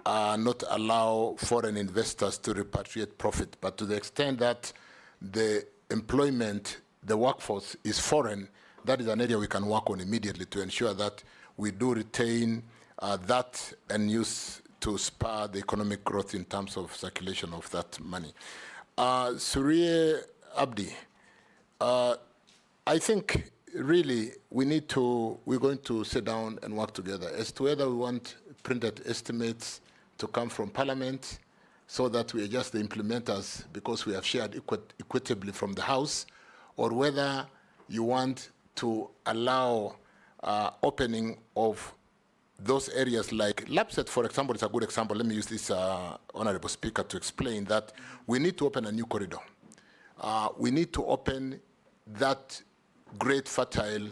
not allow foreign investors to repatriate profit, but to the extent that the employment, the workforce is foreign, that is an area we can work on immediately to ensure that we do retain that and use to spur the economic growth in terms of circulation of that money. Surya Abdi, I think really we're going to sit down and work together as to whether we want printed estimates to come from Parliament so that we are just the implementers because we have shared equitably from the House, or whether you want to allow opening of those areas like Lapset, for example, is a good example. Let me use this, Honorable Speaker, to explain that we need to open a new corridor. We need to open that great fertile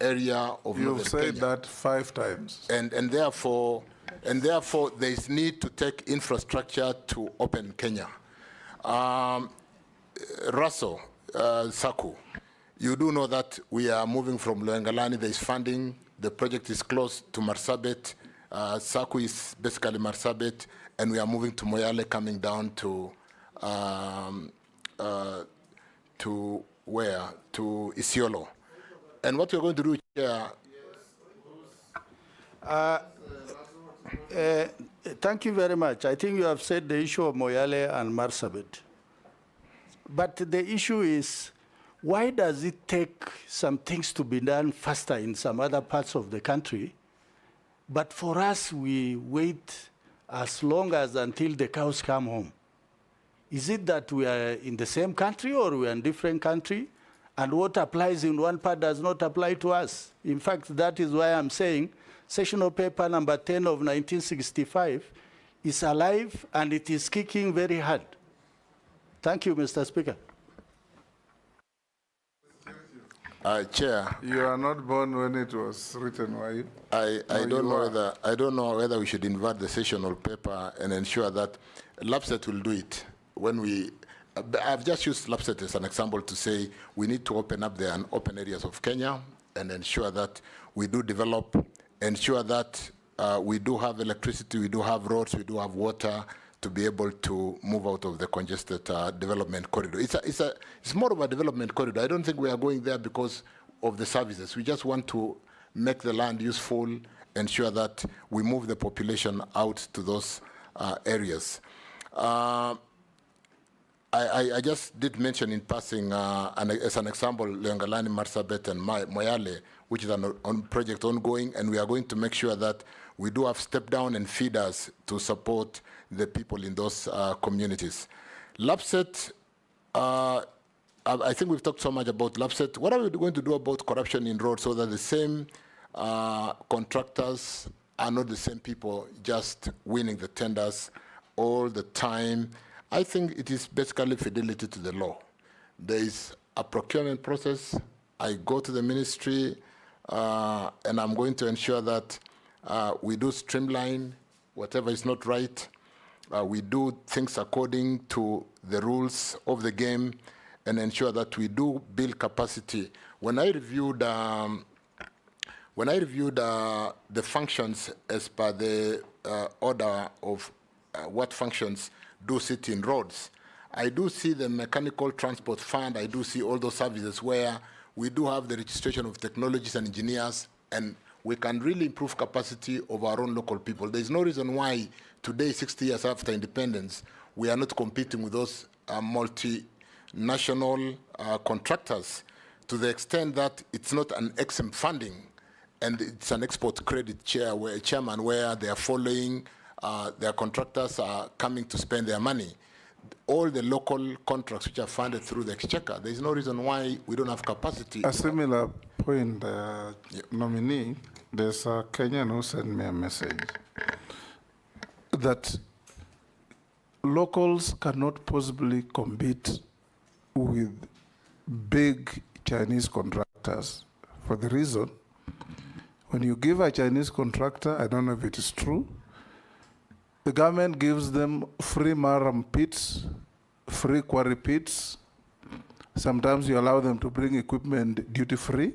area of You've said that 5 times. And therefore there is need to take infrastructure to open Kenya. Russell, Saku, you do know that we are moving from Loengalani, there is funding. The project is close to Marsabit. Saku is basically Marsabit, and we are moving to Moyale, coming down to where? To Isiolo. And what we're going to do here... Thank you very much. I think you have said the issue of Moyale and Marsabit. But the issue is, why does it take some things to be done faster in some other parts of the country, but for us, we wait as long as until the cows come home? Is it that we are in the same country or we are in different country, and what applies in one part does not apply to us? In fact, that is why I'm saying sessional paper number 10 of 1965 is alive and it is kicking very hard. Thank you, Mr. Speaker. Chair. You are not born when it was written, were you? I don't know whether we should invert the sessional paper and ensure that LAPSET will do it. When we, I've just used LAPSET as an example to say we need to open up the open areas of Kenya and ensure that we do develop, ensure that we do have electricity, we do have roads, we do have water to be able to move out of the congested development corridor. It's more of a development corridor. I don't think we are going there because of the services. We just want to make the land useful, ensure that we move the population out to those areas. I just did mention in passing, as an example, Leongalani, Marsabit, and Moyale, which is a project ongoing, and we are going to make sure that we do have step down and feeders to support the people in those communities. LAPSET, I think we've talked so much about LAPSET. What are we going to do about corruption in roads so that the same contractors are not the same people just winning the tenders all the time? I think it is basically fidelity to the law. There is a procurement process. I go to the ministry, and I'm going to ensure that we do streamline whatever is not right. We do things according to the rules of the game and ensure that we do build capacity. When I reviewed the functions as per the order of what functions do sit in roads, I do see the mechanical transport fund, I do see all those services where we do have the registration of technologists and engineers, and we can really improve capacity of our own local people. There's no reason why today, 60 years after independence, we are not competing with those multinational contractors to the extent that it's not an EXIM funding and it's an export credit chairman where they are following, their contractors are coming to spend their money. All the local contracts which are funded through the exchequer, there's no reason why we don't have capacity. A similar point, nominee, there's a Kenyan who sent me a message that locals cannot possibly compete with big Chinese contractors for the reason when you give a Chinese contractor, I don't know if it is true, the government gives them free maram pits, free quarry pits. Sometimes you allow them to bring equipment duty-free.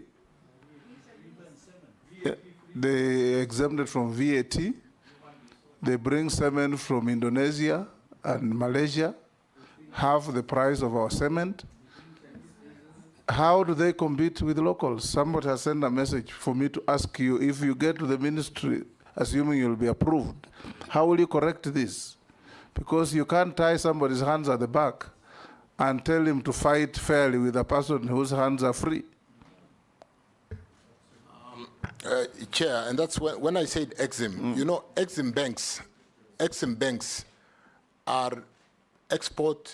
They exempted from VAT. They bring cement from Indonesia and Malaysia, half the price of our cement. How do they compete with locals? Somebody has sent a message for me to ask you, if you get to the ministry, assuming you'll be approved, how will you correct this? Because you can't tie somebody's hands at the back and tell him to fight fairly with a person whose hands are free. Chair, and that's when I said EXIM, you know, EXIM banks are export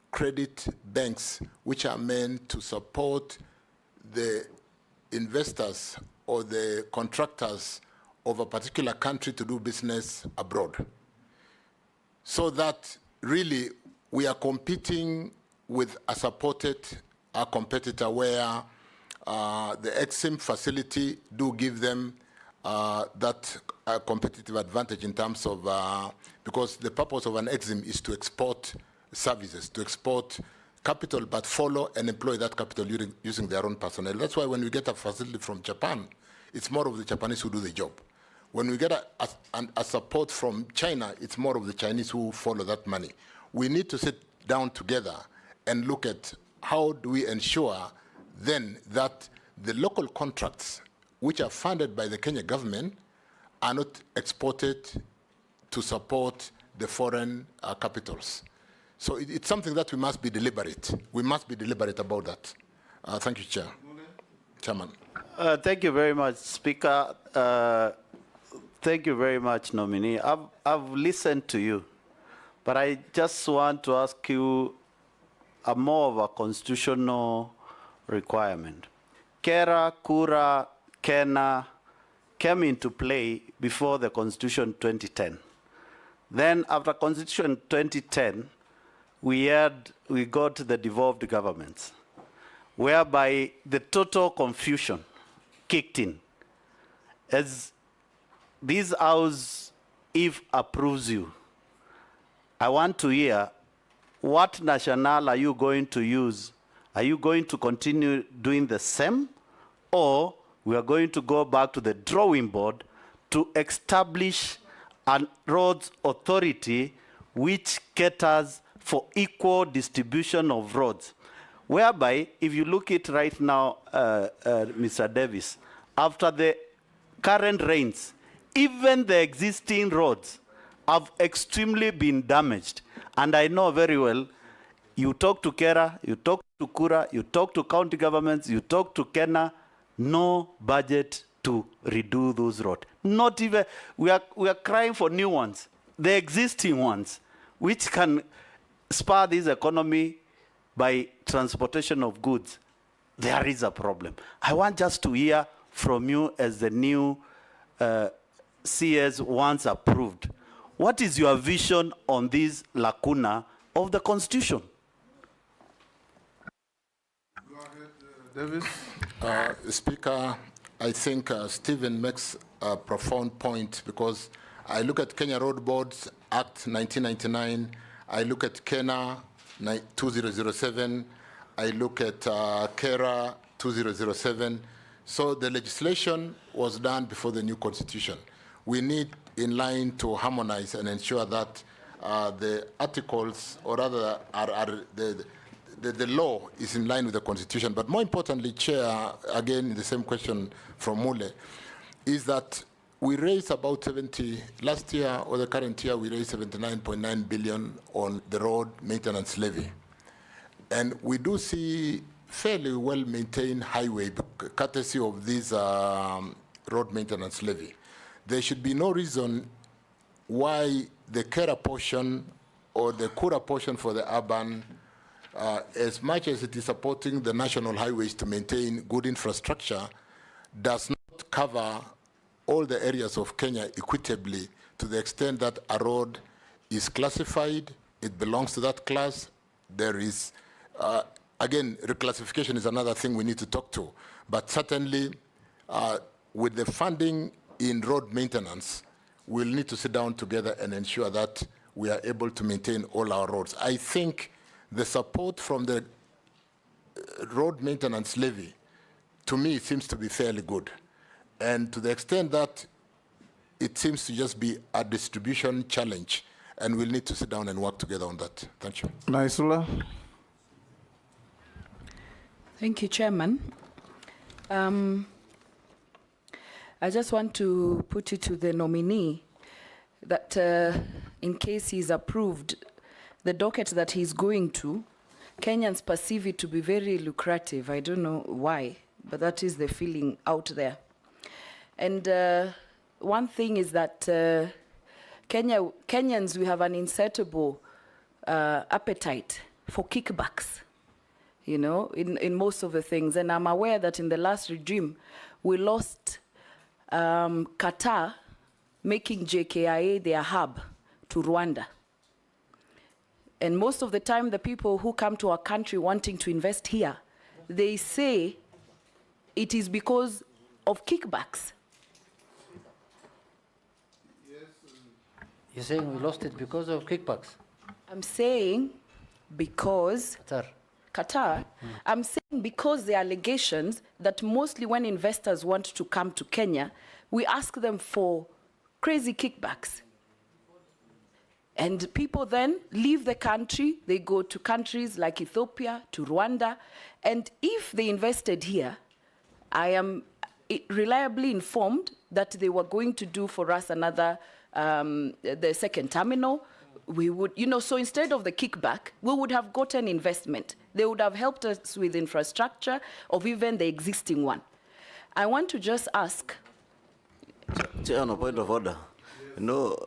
credit banks which are meant to support the investors or the contractors of a particular country to do business abroad. So that really we are competing with a supported competitor where the EXIM facility do give them that competitive advantage in terms of, because the purpose of an EXIM is to export services, to export capital, but follow and employ that capital using their own personnel. That's why when we get a facility from Japan, it's more of the Japanese who do the job. When we get a support from China, it's more of the Chinese who follow that money. We need to sit down together and look at how do we ensure then that the local contracts which are funded by the Kenya government are not exported to support the foreign capitals. So it's something that we must be deliberate. We must be deliberate about that. Thank you, Chairman. Thank you very much, Speaker. Thank you very much, nominee. I've listened to you, but I just want to ask you a more of a constitutional requirement. Kera, Kura, Kena, came into play before the Constitution 2010. Then after Constitution 2010, we got the devolved governments, whereby the total confusion kicked in. As this House, if approves you, I want to hear what national are you going to use? Are you going to continue doing the same, or we are going to go back to the drawing board to establish a roads authority which caters for equal distribution of roads? Whereby, if you look at right now, Mr. Davis, after the current rains, even the existing roads have extremely been damaged. And I know very well, you talk to Kera, you talk to Kura, you talk to county governments, you talk to Kena, no budget to redo those roads. Not even, we are crying for new ones. The existing ones, which can spur this economy by transportation of goods, there is a problem. I want just to hear from you as the new CS once approved. What is your vision on this lacuna of the Constitution? Go ahead, Davis. Speaker, I think Stephen makes a profound point, because I look at Kenya Road Boards Act 1999, I look at Kena 2007, I look at KERA 2007. So the legislation was done before the new constitution. We need in line to harmonize and ensure that the articles, or rather the law is in line with the constitution. But more importantly, Chair, again in the same question from Mule, is that we raised about 70, last year or the current year, we raised 79.9 billion on the road maintenance levy. And we do see fairly well-maintained highway courtesy of this road maintenance levy. There should be no reason why the Kera portion or the Kura portion for the urban, as much as it is supporting the national highways to maintain good infrastructure, does not cover all the areas of Kenya equitably, to the extent that a road is classified, it belongs to that class. There is, again, reclassification is another thing we need to talk to. But certainly, with the funding in road maintenance, we'll need to sit down together and ensure that we are able to maintain all our roads. I think the support from the road maintenance levy, to me, seems to be fairly good. And to the extent that it seems to just be a distribution challenge, and we'll need to sit down and work together on that. Thank you. Naisula. Thank you, Chairman. I just want to put it to the nominee that in case he's approved, the docket that he's going to, Kenyans perceive it to be very lucrative. I don't know why, but that is the feeling out there. And one thing is that Kenyans, we have an insatiable appetite for kickbacks, you know, in most of the things. And I'm aware that in the last regime, we lost Qatar making JKIA their hub to Rwanda. And most of the time, the people who come to our country wanting to invest here, they say it is because of kickbacks. You're saying we lost it because of kickbacks? I'm saying because Qatar. I'm saying because the allegations that mostly when investors want to come to Kenya, we ask them for crazy kickbacks. And people then leave the country, they go to countries like Ethiopia, to Rwanda, and if they invested here, I am reliably informed that they were going to do for us another, the second terminal. We would, you know, so instead of the kickback, we would have gotten investment. They would have helped us with infrastructure of even the existing one. I want to just ask. Chair, on a point of order, you know,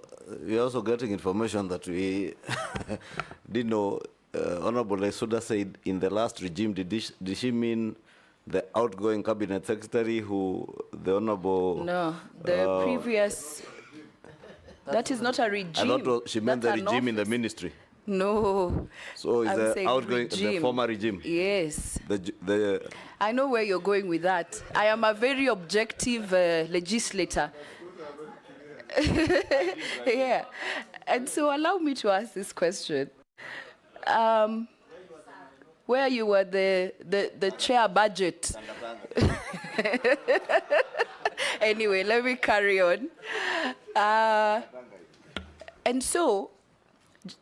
we are also getting information that we didn't know. Honorable Lesuda said in the last regime, did she mean the outgoing cabinet secretary who the honorable... No, the previous, that is not a regime. I thought she meant the That's an regime in the office. ministry. No. So is I'm the saying outgoing, the regime. former regime? Yes. The I know where you're going with that. I am a very objective legislator. Yeah. And so allow me to ask this question. Where you were the chair budget. Anyway, let me carry on. And so,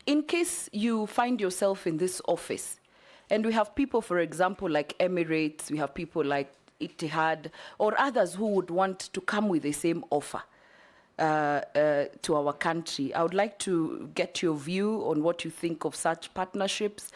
in case you find yourself in this office, and we have people, for example, like Emirates, we have people like Etihad, or others who would want to come with the same offer to our country. I would like to get your view on what you think of such partnerships,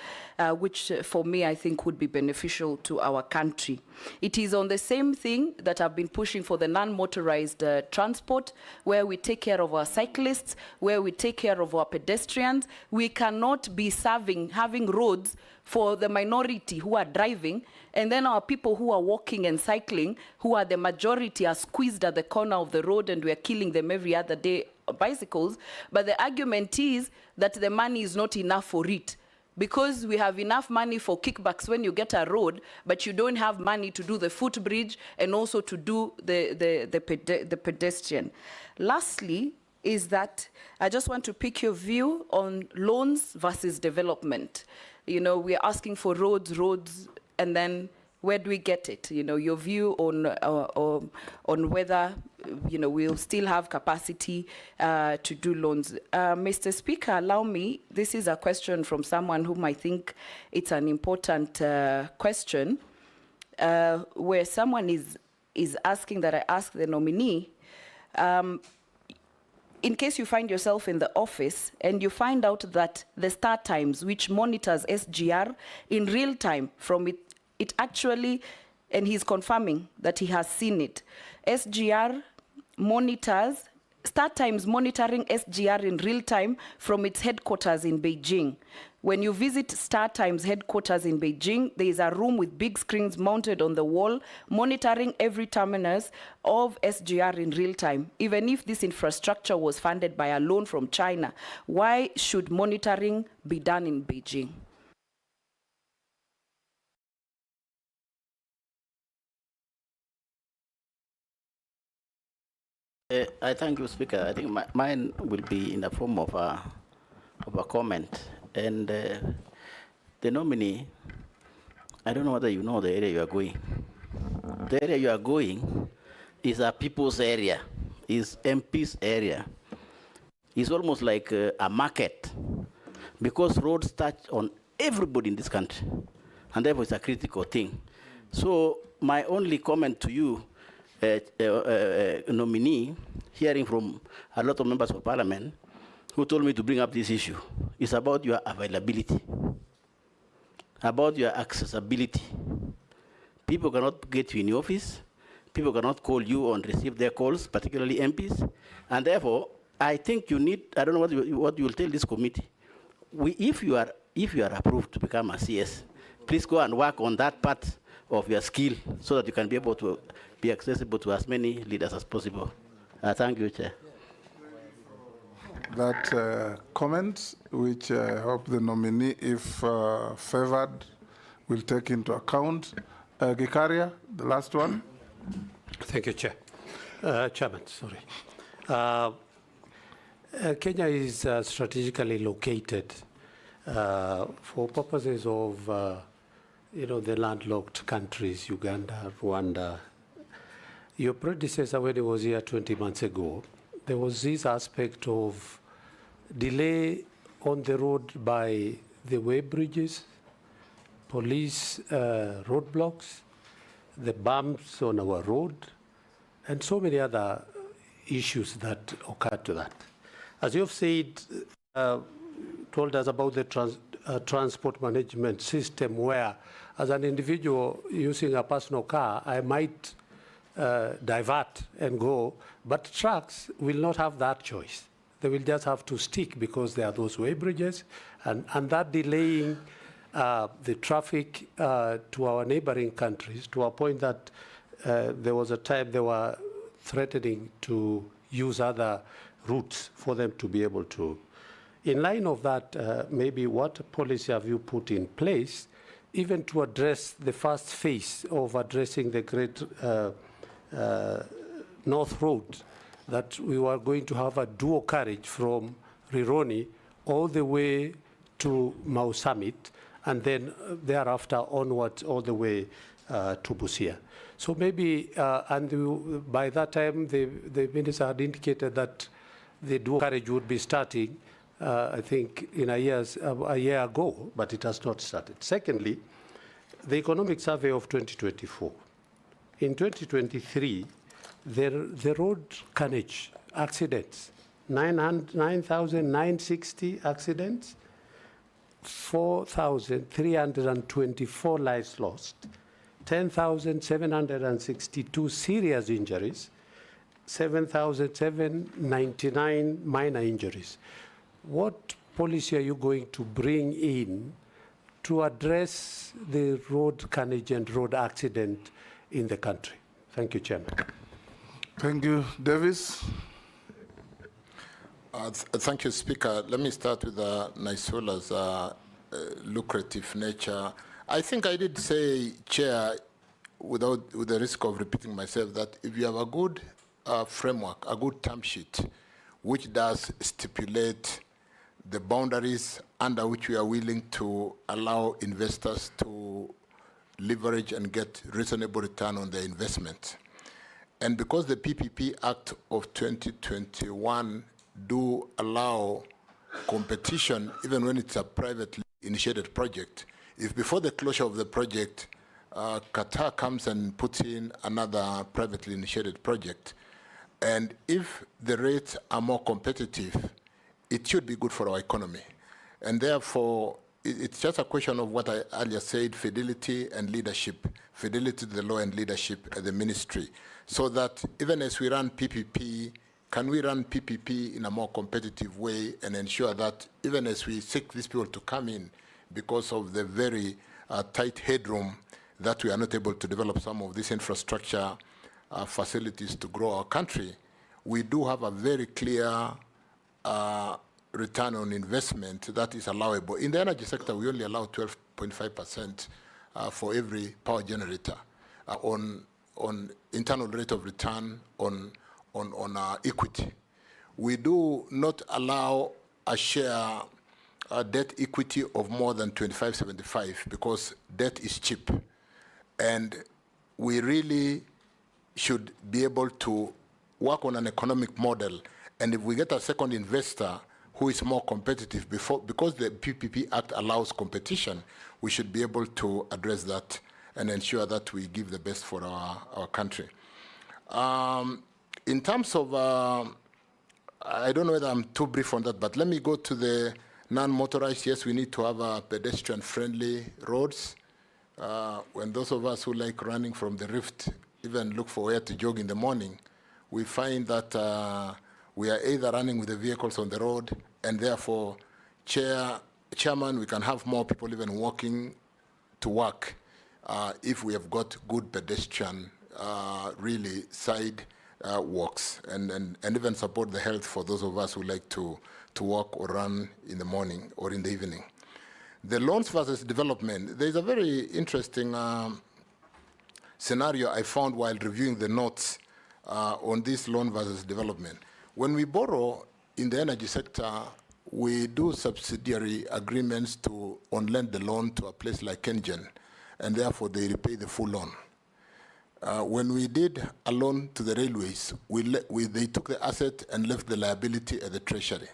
which for me I think would be beneficial to our country. It is on the same thing that I've been pushing for the non-motorized transport, where we take care of our cyclists, where we take care of our pedestrians. We cannot be having roads for the minority who are driving, and then our people who are walking and cycling, who are the majority, are squeezed at the corner of the road, and we are killing them every other day on bicycles. But the argument is that the money is not enough for it, because we have enough money for kickbacks when you get a road, but you don't have money to do the footbridge and also to do the pedestrian. Lastly, is that I just want to pick your view on loans versus development. You know, we're asking for roads, and then where do we get it? You know, your view on whether, you know, we'll still have capacity to do loans. Mr. Speaker, allow me, this is a question from someone whom I think it's an important question, where someone is asking that I ask the nominee, in case you find yourself in the office and you find out that the start times, which monitors SGR in real time from it actually, and he's confirming that he has seen it, SGR monitors, start times monitoring SGR in real time from its headquarters in Beijing. When you visit Star Times headquarters in Beijing, there is a room with big screens mounted on the wall, monitoring every terminus of SGR in real time. Even if this infrastructure was funded by a loan from China, why should monitoring be done in Beijing? I thank you, Speaker. I think mine will be in the form of a comment. And the nominee, I don't know whether you know the area you are going. The area you are going is a people's area, is MP's area. It's almost like a market, because roads touch on everybody in this country, and therefore it's a critical thing. So my only comment to you, nominee, hearing from a lot of members of parliament who told me to bring up this issue, is about your availability, about your accessibility. People cannot get you in the office. People cannot call you and receive their calls, particularly MPs. And therefore, I think you need, I don't know what you will tell this committee. If you are approved to become a CS, please go and work on that part of your skill so that you can be able to be accessible to as many leaders as possible. Thank you, Chair. That comment, which I hope the nominee, if favored, will take into account. Gikaria, the last one. Thank you, Chair. Chairman, sorry. Kenya is strategically located for purposes of, the landlocked countries, Uganda, Rwanda. Your predecessor, when he was here 20 months ago, there was this aspect of delay on the road by the way bridges, police roadblocks, the bumps on our road, and so many other issues that occurred to that. As you've said, told us about the transport management system, where as an individual using a personal car, I might divert and go, but trucks will not have that choice. They will just have to stick because there are those way bridges, and that delaying the traffic to our neighboring countries to a point that there was a time they were threatening to use other routes for them to be able to. In line of that, maybe what policy have you put in place even to address the first phase of addressing the Great North Road, that we were going to have a dual carriage from Rironi all the way to Mau Summit, and then thereafter onwards all the way to Busia. So maybe, by that time, the minister had indicated that the dual carriage would be starting, I think, in a year ago, but it has not started. Secondly, the economic survey of 2024. In 2023, the road carnage accidents, 9,960 accidents, 4,324 lives lost, 10,762 serious injuries, 7,799 minor injuries. What policy are you going to bring in to address the road carnage and road accident in the country? Thank you, Chairman. Thank you. Davis? Thank you, Speaker. Let me start with Naisola's lucrative nature. I think I did say, Chair, with the risk of repeating myself, that if you have a good framework, a good term sheet, which does stipulate the boundaries under which we are willing to allow investors to leverage and get reasonable return on their investment. And because the PPP Act of 2021 do allow competition, even when it's a privately initiated project, if before the closure of the project, Qatar comes and puts in another privately initiated project, and if the rates are more competitive, it should be good for our economy. And therefore, it's just a question of what I earlier said, fidelity and leadership, fidelity to the law and leadership at the ministry, so that even as we run PPP, can we run PPP in a more competitive way and ensure that even as we seek these people to come in because of the very tight headroom, that we are not able to develop some of these infrastructure facilities to grow our country, we do have a very clear return on investment that is allowable. In the energy sector, we only allow 12.5% for every power generator on internal rate of return on equity. We do not allow a share debt equity of more than 25/75 because debt is cheap. And we really should be able to work on an economic model. And if we get a second investor who is more competitive, because the PPP Act allows competition, we should be able to address that and ensure that we give the best for our country. In terms of, I don't know whether I'm too brief on that, but let me go to the non-motorized. Yes, we need to have pedestrian-friendly roads. When those of us who like running from the Rift even look for where to jog in the morning, we find that we are either running with the vehicles on the road, and therefore, Chairman, we can have more people even walking to work if we have got good pedestrian, really side walks, and even support the health for those of us who like to walk or run in the morning or in the evening. The loans versus development, there's a very interesting scenario I found while reviewing the notes on this loan versus development. When we borrow in the energy sector, we do subsidiary agreements to on-lend the loan to a place like Kengen, and therefore they repay the full loan. When we did a loan to the railways, they took the asset and left the liability at the treasury.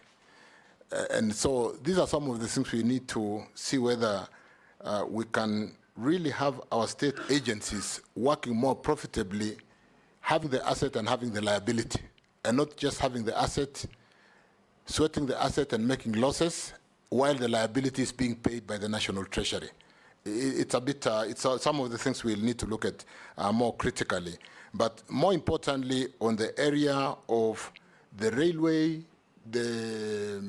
And so these are some of the things we need to see whether we can really have our state agencies working more profitably, having the asset and having the liability, and not just having the asset, sweating the asset and making losses while the liability is being paid by the national treasury. It's a bit, some of the things we'll need to look at more critically. But more importantly, on the area of the railway, the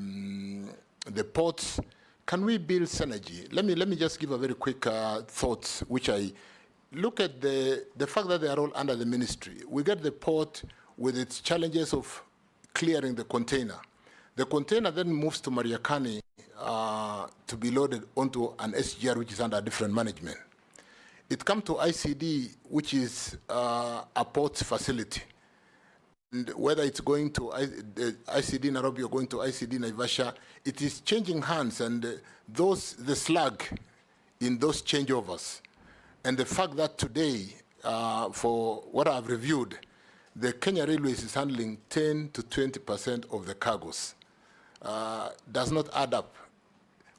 ports, can we build synergy? Let me just give a very quick thoughts, which I look at the fact that they are all under the ministry. We get the port with its challenges of clearing the container. The container then moves to Mariakani to be loaded onto an SGR, which is under different management. It comes to ICD, which is a port facility. And whether it's going to ICD Nairobi or going to ICD Naivasha, it is changing hands, and the slag in those changeovers. And the fact that today, for what I've reviewed, the Kenya Railways is handling 10 to 20% of the cargoes. Does not add up.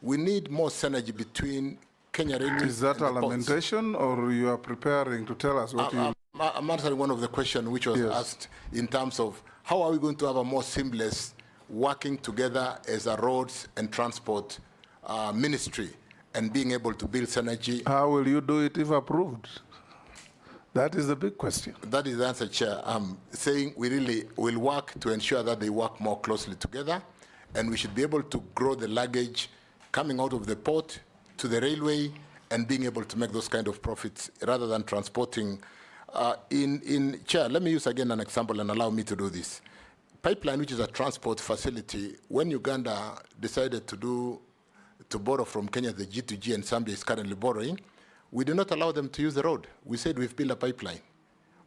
We need more synergy between Kenya Railways. Is that and a lamentation, or you are preparing to tell us what you... I'm answering one of the questions which was asked in terms of how are we going to have a more seamless working together as a roads and transport ministry and being able to build synergy. How will you do it if approved? That is the big question. That is the answer, Chair. I'm saying we really will work to ensure that they work more closely together, and we should be able to grow the luggage coming out of the port to the railway and being able to make those kind of profits rather than transporting. Chair, let me use again an example and allow me to do this. Pipeline, which is a transport facility, when Uganda decided to borrow from Kenya, the G2G, and Zambia is currently borrowing, we did not allow them to use the road. We said we've built a pipeline.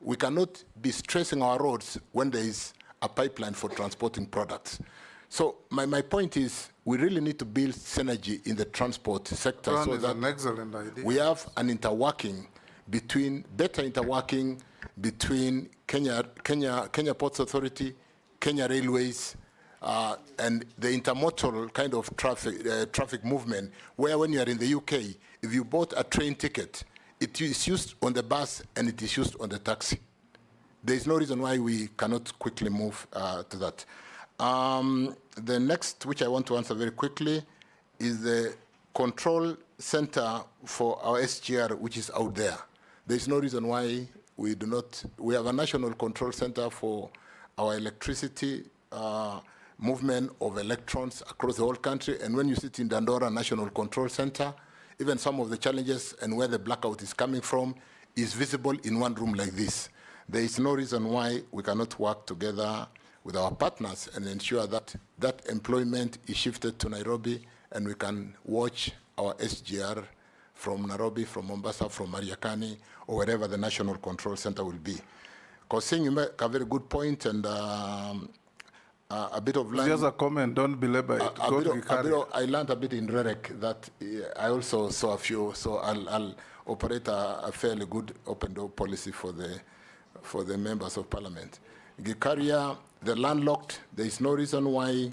We cannot be stressing our roads when there is a pipeline for transporting products. So my point is we really need to build synergy in the transport sector so that an excellent idea. We have better interworking between Kenya Ports Authority, Kenya Railways, and the intermodal kind of traffic movement, where when you are in the UK, if you bought a train ticket, it is used on the bus and it is used on the taxi. There is no reason why we cannot quickly move to that. The next, which I want to answer very quickly, is the control center for our SGR, which is out there. There is no reason why we do not. We have a national control center for our electricity movement of electrons across the whole country. And when you sit in Dandora National Control Center, even some of the challenges and where the blackout is coming from is visible in one room like this. There is no reason why we cannot work together with our partners and ensure that that employment is shifted to Nairobi and we can watch our SGR from Nairobi, from Mombasa, from Mariakani, or wherever the National Control Center will be. Because you make a very good point, and a bit of just a comment, don't belabor it. I learned a bit in REREC that I also saw a few, so I'll operate a fairly good open door policy for the members of parliament. Gikaria, the landlocked, there is no reason why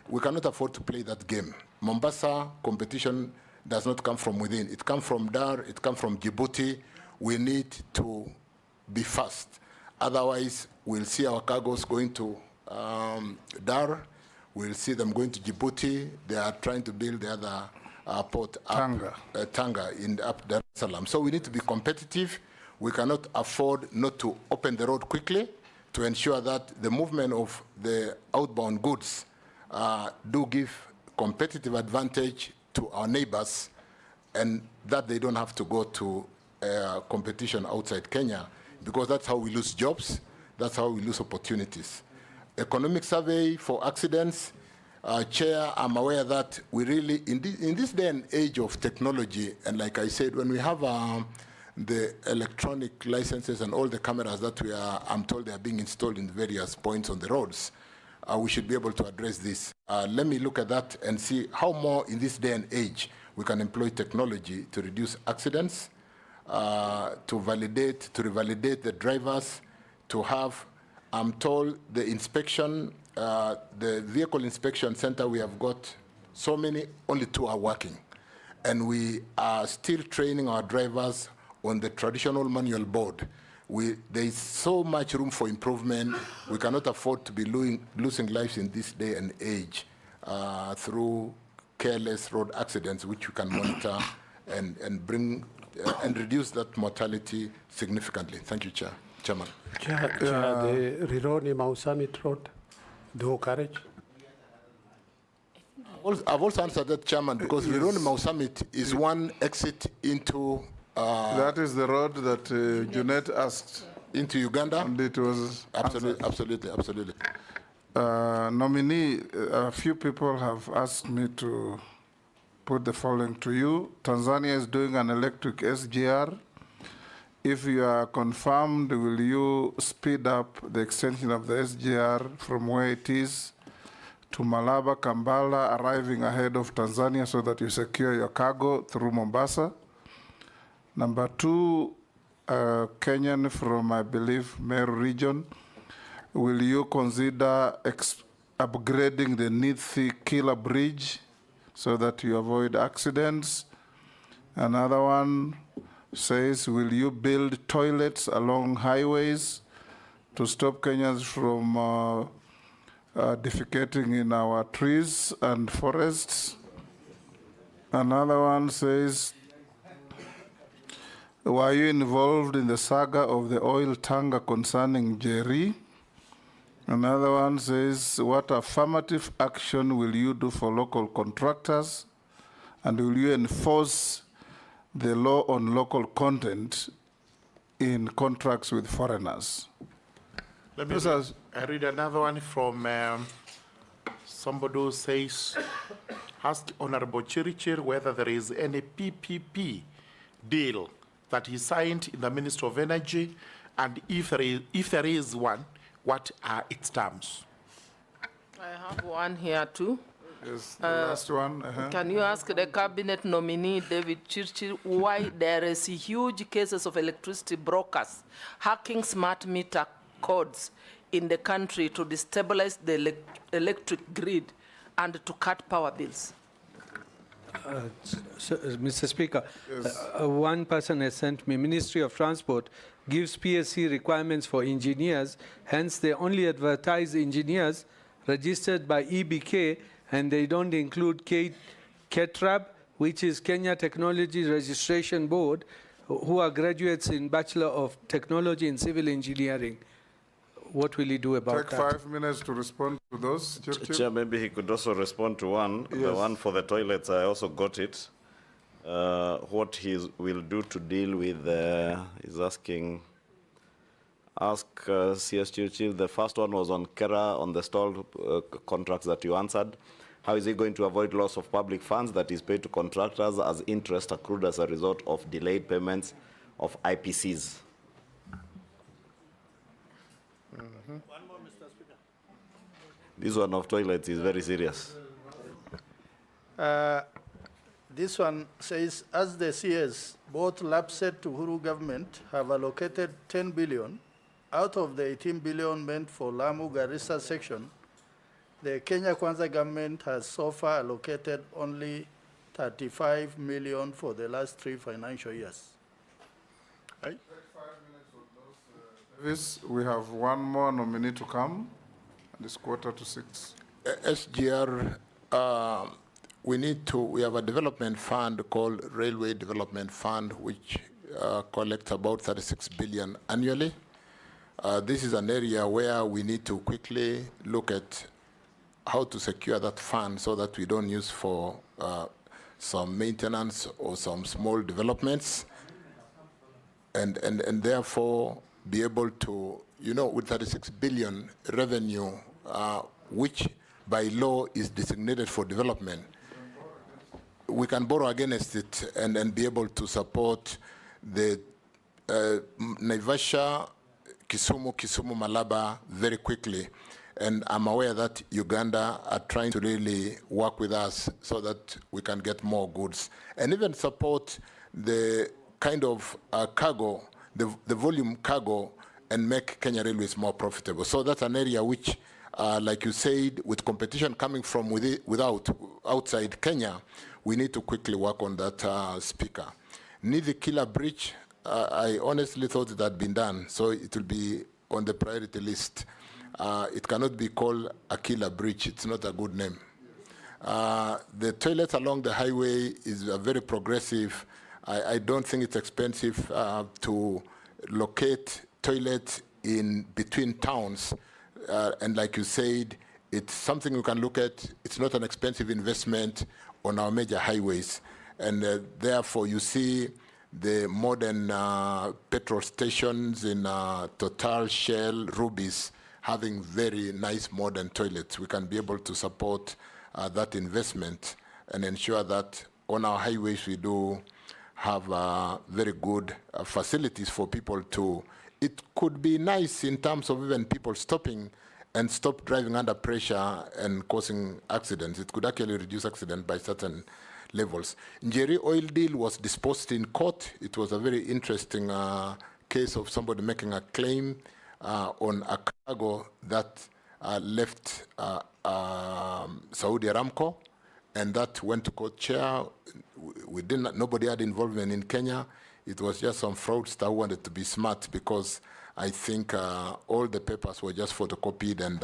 we cannot afford to play that game. Mombasa competition does not come from within. It comes from Dar, it comes from Djibouti. We need to be fast. Otherwise, we'll see our cargoes going to Dar. We'll see them going to Djibouti. They are trying to build the other port up, Tanga in up Dar es Salaam. So we need to be competitive. We cannot afford not to open the road quickly to ensure that the movement of the outbound goods do give competitive advantage to our neighbors, and that they don't have to go to competition outside Kenya, because that's how we lose jobs, that's how we lose opportunities. Economic survey for accidents, Chair, I'm aware that we really, in this day and age of technology, and like I said, when we have the electronic licenses and all the cameras that I'm told they are being installed in various points on the roads, we should be able to address this. Let me look at that and see how more in this day and age we can employ technology to reduce accidents, to revalidate the drivers, to have, I'm told, the inspection, the vehicle inspection center, we have got so many, only 2 are working. And we are still training our drivers on the traditional manual board. There is so much room for improvement. We cannot afford to be losing lives in this day and age through careless road accidents, which we can monitor and bring and reduce that mortality significantly. Thank you, Chairman. Chair, the Rironi Mau Summit Road, dual carriage. I've also answered that, Chairman, because Rironi Mau Summit is one exit into... that is the road that Junet asked. Into Uganda? And it was... Absolutely. Nominee, a few people have asked me to put the following to you. Tanzania is doing an electric SGR. If you are confirmed, will you speed up the extension of the SGR from where it is to Malaba, Kampala, arriving ahead of Tanzania so that you secure your cargo through Mombasa? Number two, Kenyan from, I believe, Meru region, will you consider upgrading the Nithi Kila Bridge so that you avoid accidents? Another one says, will you build toilets along highways to stop Kenyans from defecating in our trees and forests? Another one says, were you involved in the saga of the oil tanker concerning Jerry? Another one says, what affirmative action will you do for local contractors? And will you enforce the law on local content in contracts with foreigners? Let me I read another one from somebody who says, ask Honorable CHIRCHIR whether there is any PPP deal that he signed in the Ministry of Energy, and if there is one, what are its terms? I have one here too. Yes, the last one. Can you ask the cabinet nominee, David CHIRCHIR, why there is huge cases of electricity brokers hacking smart meter codes in the country to destabilize the electric grid and to cut power bills? Mr. Speaker, one person has sent me, Ministry of Transport gives PSC requirements for engineers, hence they only advertise engineers registered by EBK, and they don't include KETRAB, which is Kenya Technology Registration Board, who are graduates in Bachelor of Technology in Civil Engineering. What will he do about that? Take 5 minutes to respond to those. Chair, maybe he could also respond to one. Yes. The one for the toilets, I also got it. What he will do to deal with, he's asking, ask CS CHIRCHIR. The first one was on Kera, on the stalled contracts that you answered. How is he going to avoid loss of public funds that is paid to contractors as interest accrued as a result of delayed payments of IPCs? One more, Mr. Speaker. This one of toilets is very serious. This one says, as the CS, both LAPSET to Uhuru government have allocated 10 billion out of the 18 billion meant for Lamu Garissa section. The Kenya Kwanza government has so far allocated only 35 million for the last 3 financial years. Right? We have one more nominee to come, and it's 5:45. SGR, we have a development fund called Railway Development Fund, which collects about 36 billion annually. This is an area where we need to quickly look at how to secure that fund so that we don't use for some maintenance or some small developments, and therefore be able to, with 36 billion revenue, which by law is designated for development, we can borrow against it and be able to support the Naivasha, Kisumu, Malaba very quickly. And I'm aware that Uganda are trying to really work with us so that we can get more goods and even support the kind of cargo, the volume cargo, and make Kenya Railways more profitable. So that's an area which, like you said, with competition coming from outside Kenya, we need to quickly work on that, Speaker. Nithi Kila Bridge, I honestly thought it had been done, so it will be on the priority list. It cannot be called a killer bridge. It's not a good name. The toilets along the highway is very progressive. I don't think it's expensive to locate toilets in between towns. And like you said, It's something we can look at. It's not an expensive investment on our major highways. And therefore, you see the modern petrol stations in Total, Shell, Ruby's having very nice modern toilets. We can be able to support that investment and ensure that on our highways we do have very good facilities for people to. It could be nice in terms of even people stopping and stop driving under pressure and causing accidents. It could actually reduce accidents by certain levels. Njeri oil deal was disposed in court. It was a very interesting case of somebody making a claim on a cargo that left Saudi Aramco, and that went to court chair. Nobody had involvement in Kenya. It was just some fraudster who wanted to be smart, because I think all the papers were just photocopied, and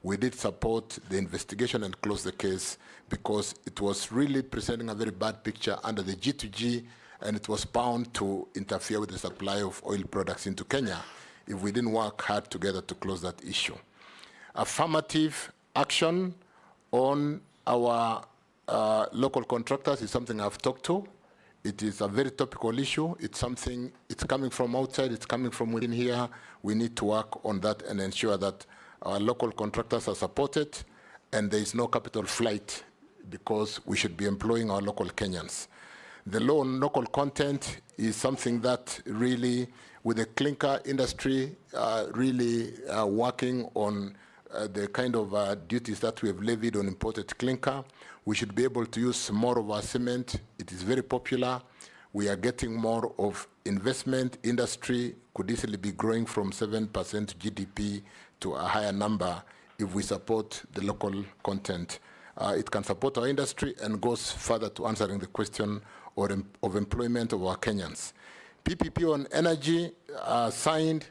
we did support the investigation and close the case because it was really presenting a very bad picture under the G2G, and it was bound to interfere with the supply of oil products into Kenya if we didn't work hard together to close that issue. Affirmative action on our local contractors is something I've talked to. It is a very topical issue. It's something, it's coming from outside, it's coming from within here. We need to work on that and ensure that our local contractors are supported and there is no capital flight, because we should be employing our local Kenyans. The law on local content is something that really, with the clinker industry, really working on the kind of duties that we have levied on imported clinker. We should be able to use more of our cement. It is very popular. We are getting more of investment. Industry could easily be growing from 7% GDP to a higher number if we support the local content. It can support our industry and goes further to answering the question of employment of our Kenyans. PPP on energy signed.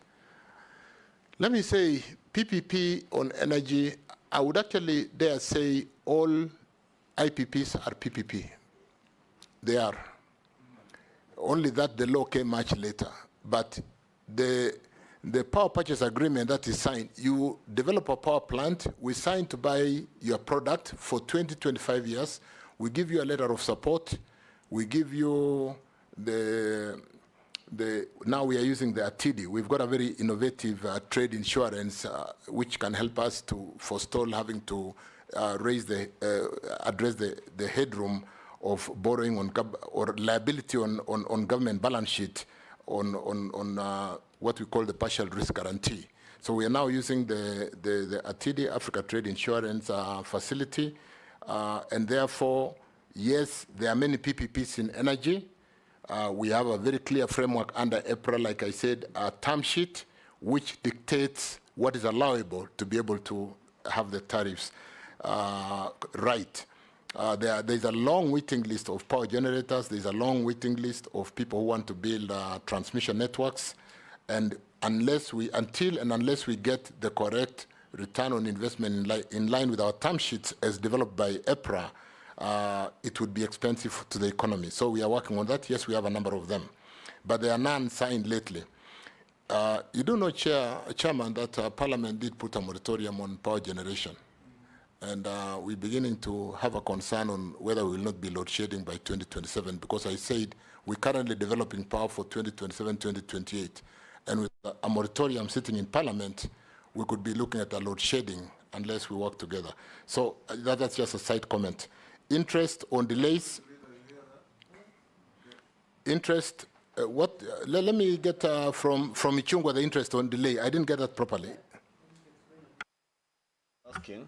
Let me say, PPP on energy, I would actually dare say all IPPs are PPP. They are. Only that the law came much later. But the power purchase agreement that is signed, you develop a power plant, we sign to buy your product for 20, 25 years. We give you a letter of support. We give you now we are using the ATIDI. We've got a very innovative trade insurance which can help us to forestall having to address the headroom of borrowing on or liability on government balance sheet on what we call the partial risk guarantee. So we are now using the ATIDI, Africa Trade Insurance Facility, and therefore, yes, there are many PPPs in energy. We have a very clear framework under EPRA, like I said, a term sheet, which dictates what is allowable to be able to have the tariffs right. There's a long waiting list of power generators. There's a long waiting list of people who want to build transmission networks. And unless we get the correct return on investment in line with our term sheets as developed by EPRA, it would be expensive to the economy. So we are working on that. Yes, we have a number of them. But there are none signed lately. You do know, Chairman, that Parliament did put a moratorium on power generation. And we're beginning to have a concern on whether we will not be load shedding by 2027, because I said we're currently developing power for 2027, 2028. And with a moratorium sitting in Parliament, we could be looking at a load shedding unless we work together. So that's just a side comment. Interest on delays. Interest, let me get from Ichungwa the interest on delay. I didn't get that properly. Asking.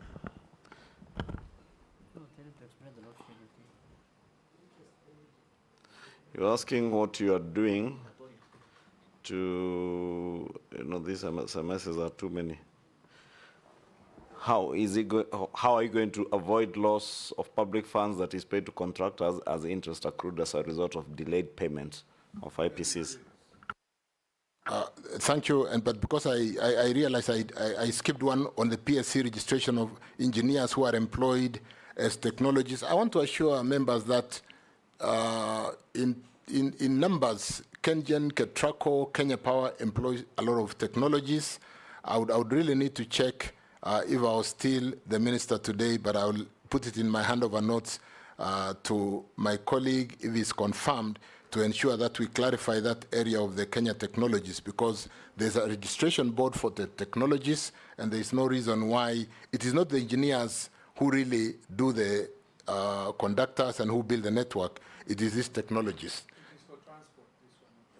You're asking what you are doing to, these SMSs are too many. How are you going to avoid loss of public funds that is paid to contractors as interest accrued as a result of delayed payment of IPCs? Thank you, but because I realized I skipped one on the PSC registration of engineers who are employed as technologists, I want to assure members that in numbers, KenGen, Ketraco, Kenya Power employs a lot of technologists. I would really need to check if I was still the minister today, but I will put it in my handover notes to my colleague, if it's confirmed, to ensure that we clarify that area of the Kenya technologies, because there's a registration board for the technologies, and there's no reason why it is not the engineers who really do the conductors and who build the network. It is these technologies.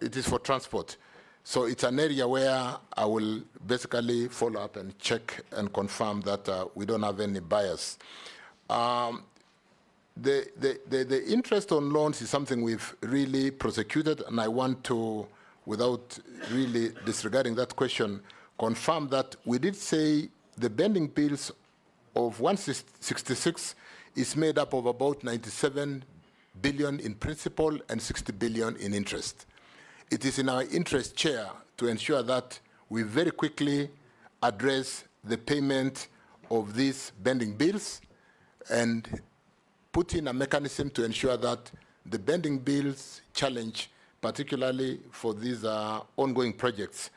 It is for transport. So it's an area where I will basically follow up and check and confirm that we don't have any bias. The interest on loans is something we've really prosecuted, and I want to, without really disregarding that question, confirm that we did say the bending bills of 166 is made up of about 97 billion in principal and 60 billion in interest. It is in our interest, Chair, to ensure that we very quickly address the payment of these bending bills and put in a mechanism to ensure that the bending bills challenge, particularly for these ongoing projects,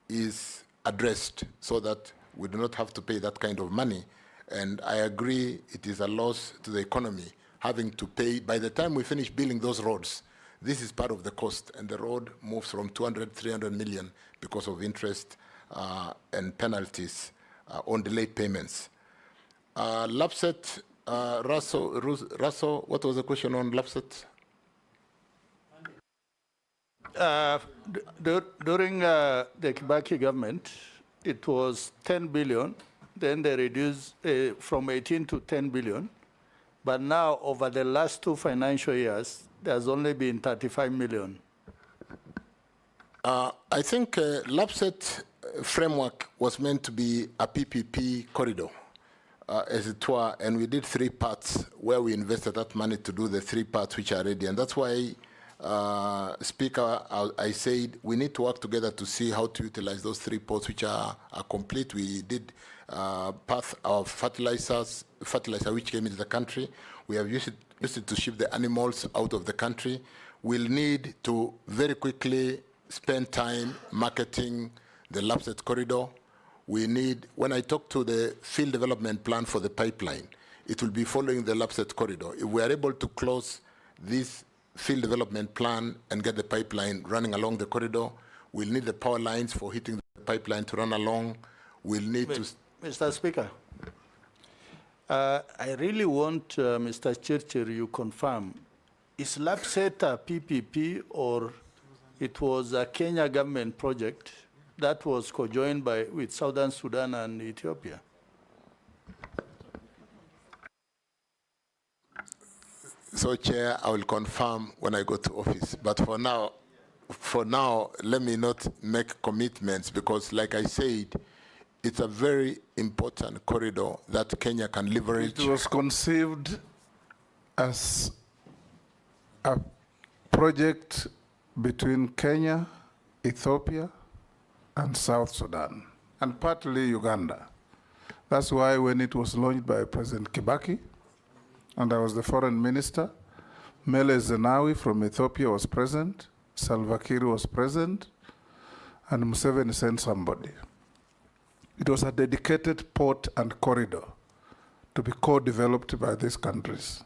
is addressed so that we do not have to pay that kind of money. And I agree it is a loss to the economy having to pay. By the time we finish building those roads, this is part of the cost, and the road moves from 200, 300 million because of interest and penalties on delayed payments. LAPSET, Russell, what was the question on LAPSET? During the Kibaki government, it was 10 billion. Then they reduced from 18 to 10 billion. But now, over the last 2 financial years, there's only been 35 million. I think LAPSET framework was meant to be a PPP corridor, as it were, and we did 3 parts where we invested that money to do the 3 parts which are ready. And that's why, Speaker, I said we need to work together to see how to utilize those 3 ports which are complete. We did path of fertilizer which came into the country. We have used it to ship the animals out of the country. We'll need to very quickly spend time marketing the LAPSET corridor. We need, when I talk to the field development plan for the pipeline, it will be following the LAPSET corridor. If we are able to close this field development plan and get the pipeline running along the corridor, we'll need the power lines for hitting the pipeline to run along. We'll need to... Mr. Speaker, I really want, Mr. CHIRCHIR, you confirm, is LAPSET a PPP or it was a Kenya government project that was co-joined with Southern Sudan and Ethiopia? So, Chair, I will confirm when I go to office. But for now, let me not make commitments because, like I said, it's a very important corridor that Kenya can leverage. It was conceived as a project between Kenya, Ethiopia, and South Sudan, and partly Uganda. That's why when it was launched by President Kibaki, and I was the foreign minister, Mele Zenawi from Ethiopia was present, Salva Kiir was present, and Museveni sent somebody. It was a dedicated port and corridor to be co-developed by these countries.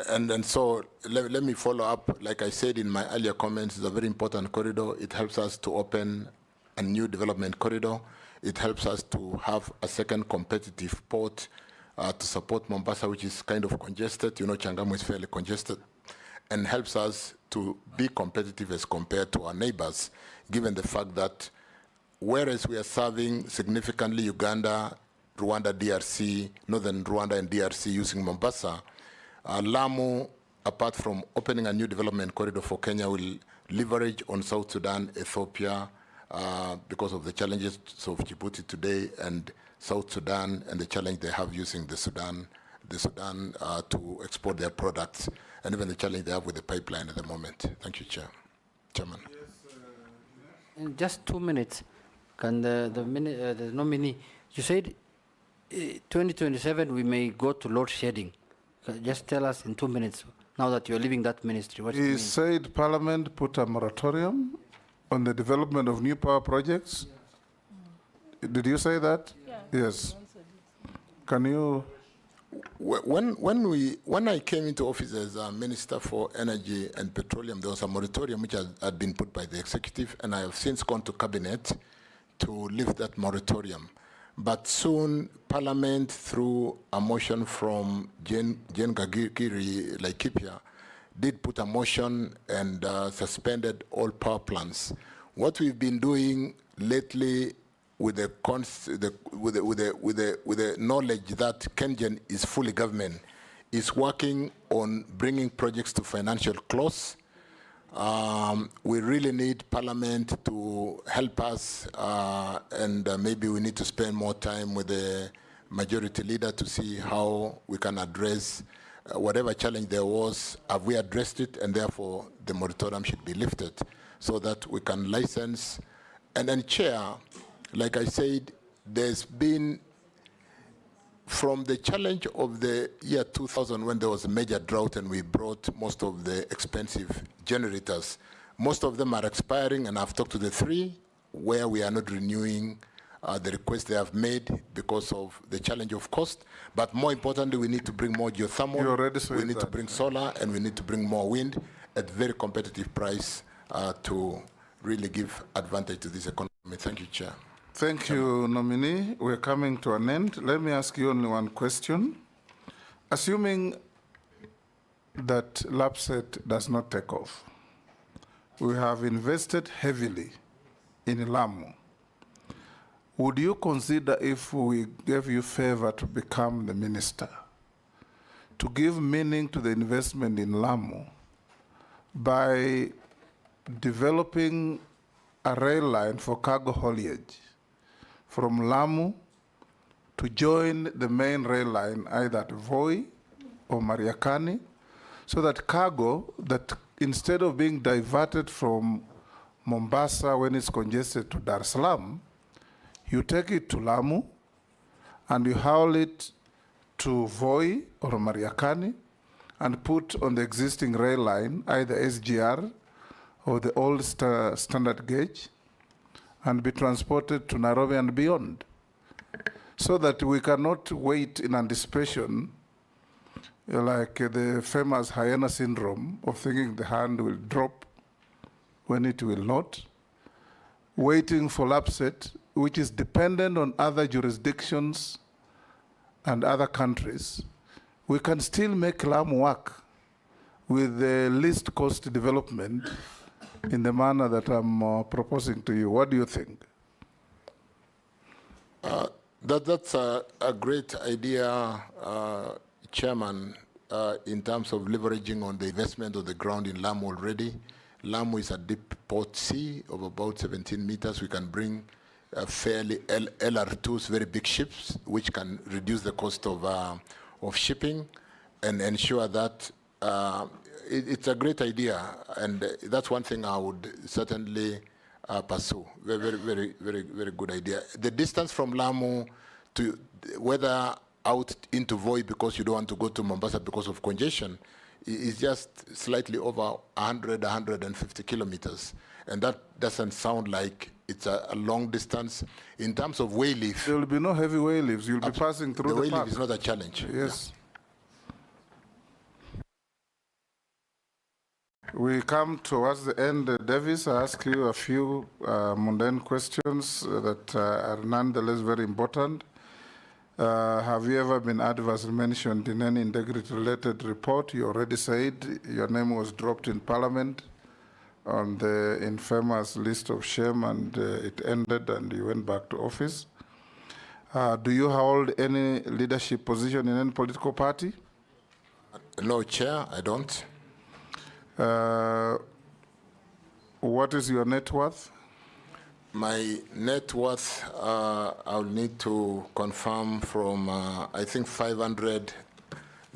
And so let me follow up. Like I said in my earlier comments, it's a very important corridor. It helps us to open a new development corridor. It helps us to have a second competitive port to support Mombasa, which is kind of congested. You know, Changamwe is fairly congested, and helps us to be competitive as compared to our neighbors, given the fact that whereas we are serving significantly Uganda, Rwanda, DRC, northern Rwanda and DRC using Mombasa, Lamu, apart from opening a new development corridor for Kenya, will leverage on South Sudan, Ethiopia, because of the challenges of Djibouti today and South Sudan and the challenge they have using the Sudan to export their products, and even the challenge they have with the pipeline at the moment. Thank you, Chairman. In just 2 minutes, can the nominee, you said 2027 we may go to load shedding. Just tell us in 2 minutes, now that you're leaving that ministry, what it He means. said Parliament put a moratorium on the development of new power projects. Did you say that? Yeah. Yes. Can you? When I came into office as a Minister for Energy and Petroleum, there was a moratorium which had been put by the executive, and I have since gone to cabinet to lift that moratorium. But soon, Parliament, through a motion from Jane Gagiri Laikipia, did put a motion and suspended all power plants. What we've been doing lately, with the knowledge that KenGen is fully government, is working on bringing projects to financial close. We really need Parliament to help us, and maybe we need to spend more time with the majority leader to see how we can address whatever challenge there was. Have we addressed it? And therefore, the moratorium should be lifted so that we can license. And then, Chair, like I said, there's been, from the challenge of the year 2000 when there was a major drought and we brought most of the expensive generators, most of them are expiring, and I've talked to the three where we are not renewing the request they have made because of the challenge of cost. But more importantly, we need to bring more geothermal, we need to bring solar, and we need to bring more wind at very competitive price to really give advantage to this economy. Thank you, Chair. Thank you, nominee. We're coming to an end. Let me ask you only one question. Assuming that LAPSSET does not take off, we have invested heavily in Lamu. Would you consider, if we gave you favor to become the minister, to give meaning to the investment in Lamu by developing a rail line for cargo haulage from Lamu to join the main rail line either at Voi or Mariakani, so that cargo, that instead of being diverted from Mombasa when it's congested to Dar es Salaam, you take it to Lamu and you haul it to Voi or Mariakani and put on the existing rail line, either SGR or the old standard gauge, and be transported to Nairobi and beyond, so that we cannot wait in anticipation, like the famous hyena syndrome of thinking the hand will drop when it will not, waiting for LAPSSET, which is dependent on other jurisdictions and other countries. We can still make Lamu work with the least cost development in the manner that I'm proposing to you. What do you think? That's a great idea, Chairman, in terms of leveraging on the investment of the ground in Lamu already. Lamu is a deep port sea of about 17 meters. We can bring fairly LR2s, very big ships, which can reduce the cost of shipping and ensure that it's a great idea, and that's one thing I would certainly pursue. Very good idea. The distance from Lamu to whether out into Voi because you don't want to go to Mombasa because of congestion is just slightly over 150 kilometers, and that doesn't sound like it's a long distance. In terms of waylift, there will be no heavy waylift. You'll be passing through the park. The waylift is not a challenge. Yes. Yeah. We come towards the end. Davis, I ask you a few mundane questions that are nonetheless very important. Have you ever been adversely mentioned in any integrity-related report? You already said your name was dropped in Parliament on the infamous list of shame, and it ended and you went back to office. Do you hold any leadership position in any political party? No, Chair, I don't. What is your net worth? My net worth, I'll need to confirm from, I think 500.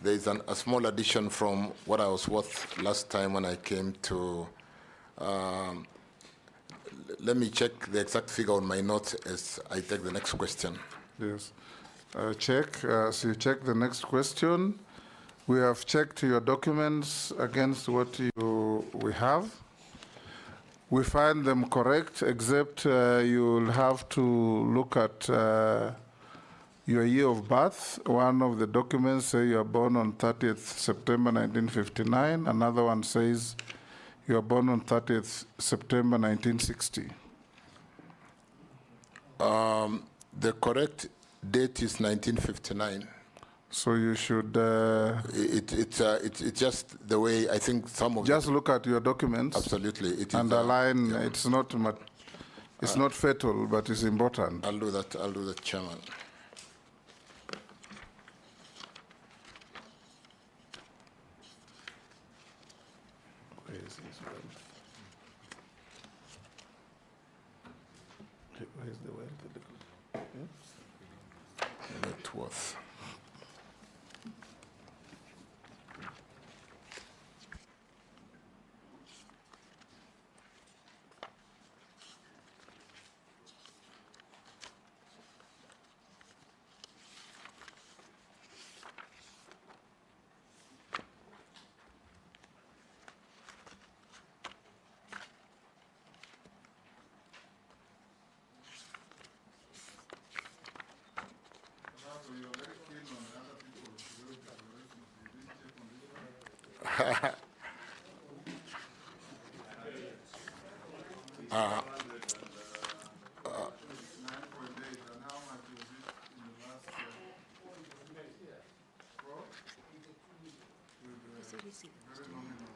There's a small addition from what I was worth last time when I came to, let me check the exact figure on my notes as I take the next question. Yes. So you check the next question. We have checked your documents against what we have. We find them correct, except you'll have to look at your year of birth. One of the documents say you are born on 30th September 1959. Another one says you are born on 30th September 1960. The correct date is 1959. So you should... it's just the way I think some of... Just look at your documents. Absolutely. It is, underline, it's not fatal, but it's important. I'll do that, Chairman. Where is this wealth? Where is the wealth? Net worth.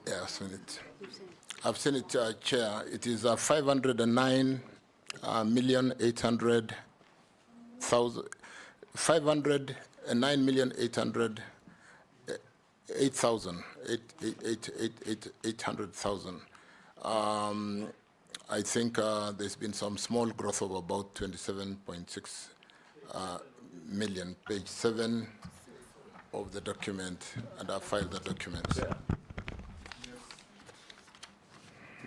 Yeah, I've seen it. I've seen it, Chair. It is 509,800,000. 509,800,000. I think there's been some small growth of about 27.6 million. Page 7 of the document, and I filed the document. Yeah.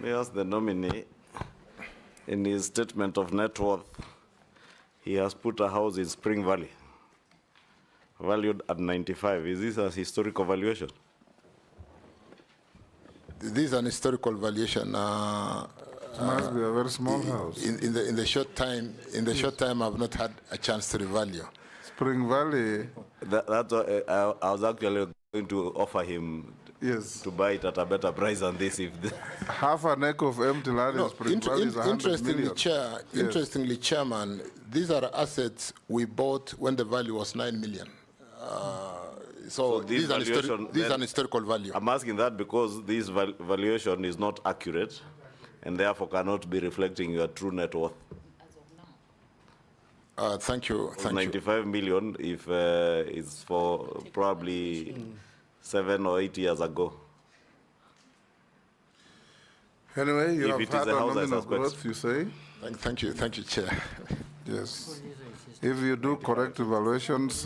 May I ask the nominee, in his statement of net worth, he has put a house in Spring Valley, valued at 95. Is this a historical valuation? This is an historical valuation. Must be a very small house. In the short time, I've not had a chance to revalue. Spring Valley. That's what I was actually going to offer him. Yes. To buy it at a better price than this. If half an acre of empty land in Spring Valley is 100 million. Interestingly, Chairman, these are assets we bought when the value was 9 million. So this is an historical value. I'm asking that because this valuation is not accurate and therefore cannot be reflecting your true net worth. Thank you. 95 million if it's for probably 7 or 8 years ago. Anyway, you If have it is had a a house, I nominal suspect. growth, you say? Thank you, Chair. Yes. If you do correct evaluations,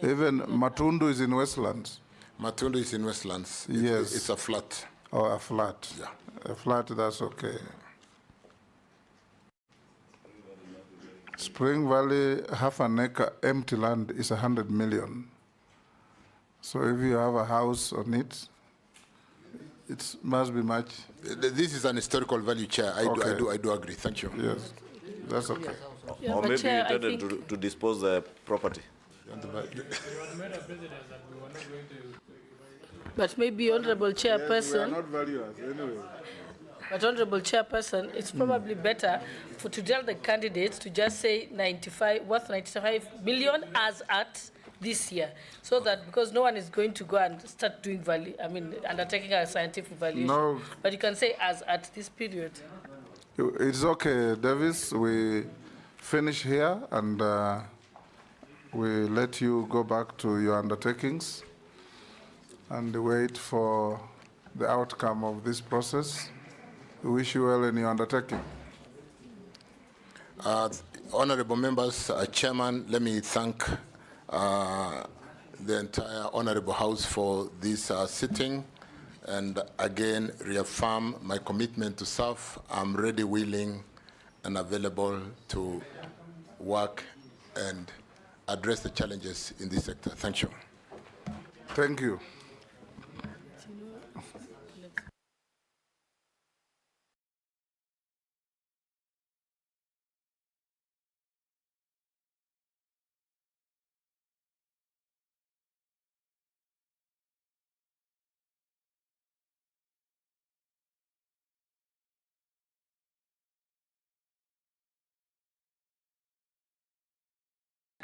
even Matundu is in Westlands. Matundu is in Westlands. Yes. It's a flat. Oh, a flat. Yeah. A flat, that's okay. Spring Valley, half an acre empty land is 100 million. So if you have a house on it, it must be much. This is an historical value, Chair. I do agree. Thank you. Yes, that's okay. Yeah, or but maybe Chair, you intended to dispose the property. But maybe, Honorable Chairperson. Yes, we are not valuers anyway. But Honorable Chairperson, it's probably better to tell the candidates to just say 95 million as at this year, so that because no one is going to go and start doing undertaking a scientific valuation. No. But you can say as at this period. It's okay, Davis. We finish here and we let you go back to your undertakings and wait for the outcome of this process. We wish you well in your undertaking. Honorable members, Chairman, let me thank the entire Honorable House for this sitting, and again reaffirm my commitment to serve. I'm ready, willing, and available to work and address the challenges in this sector. Thank you. Thank you.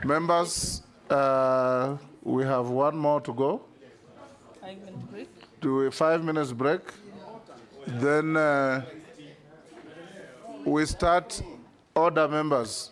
Members, we have one more to go. 5-minute break. Do a 5 minutes break. Then we start order, members.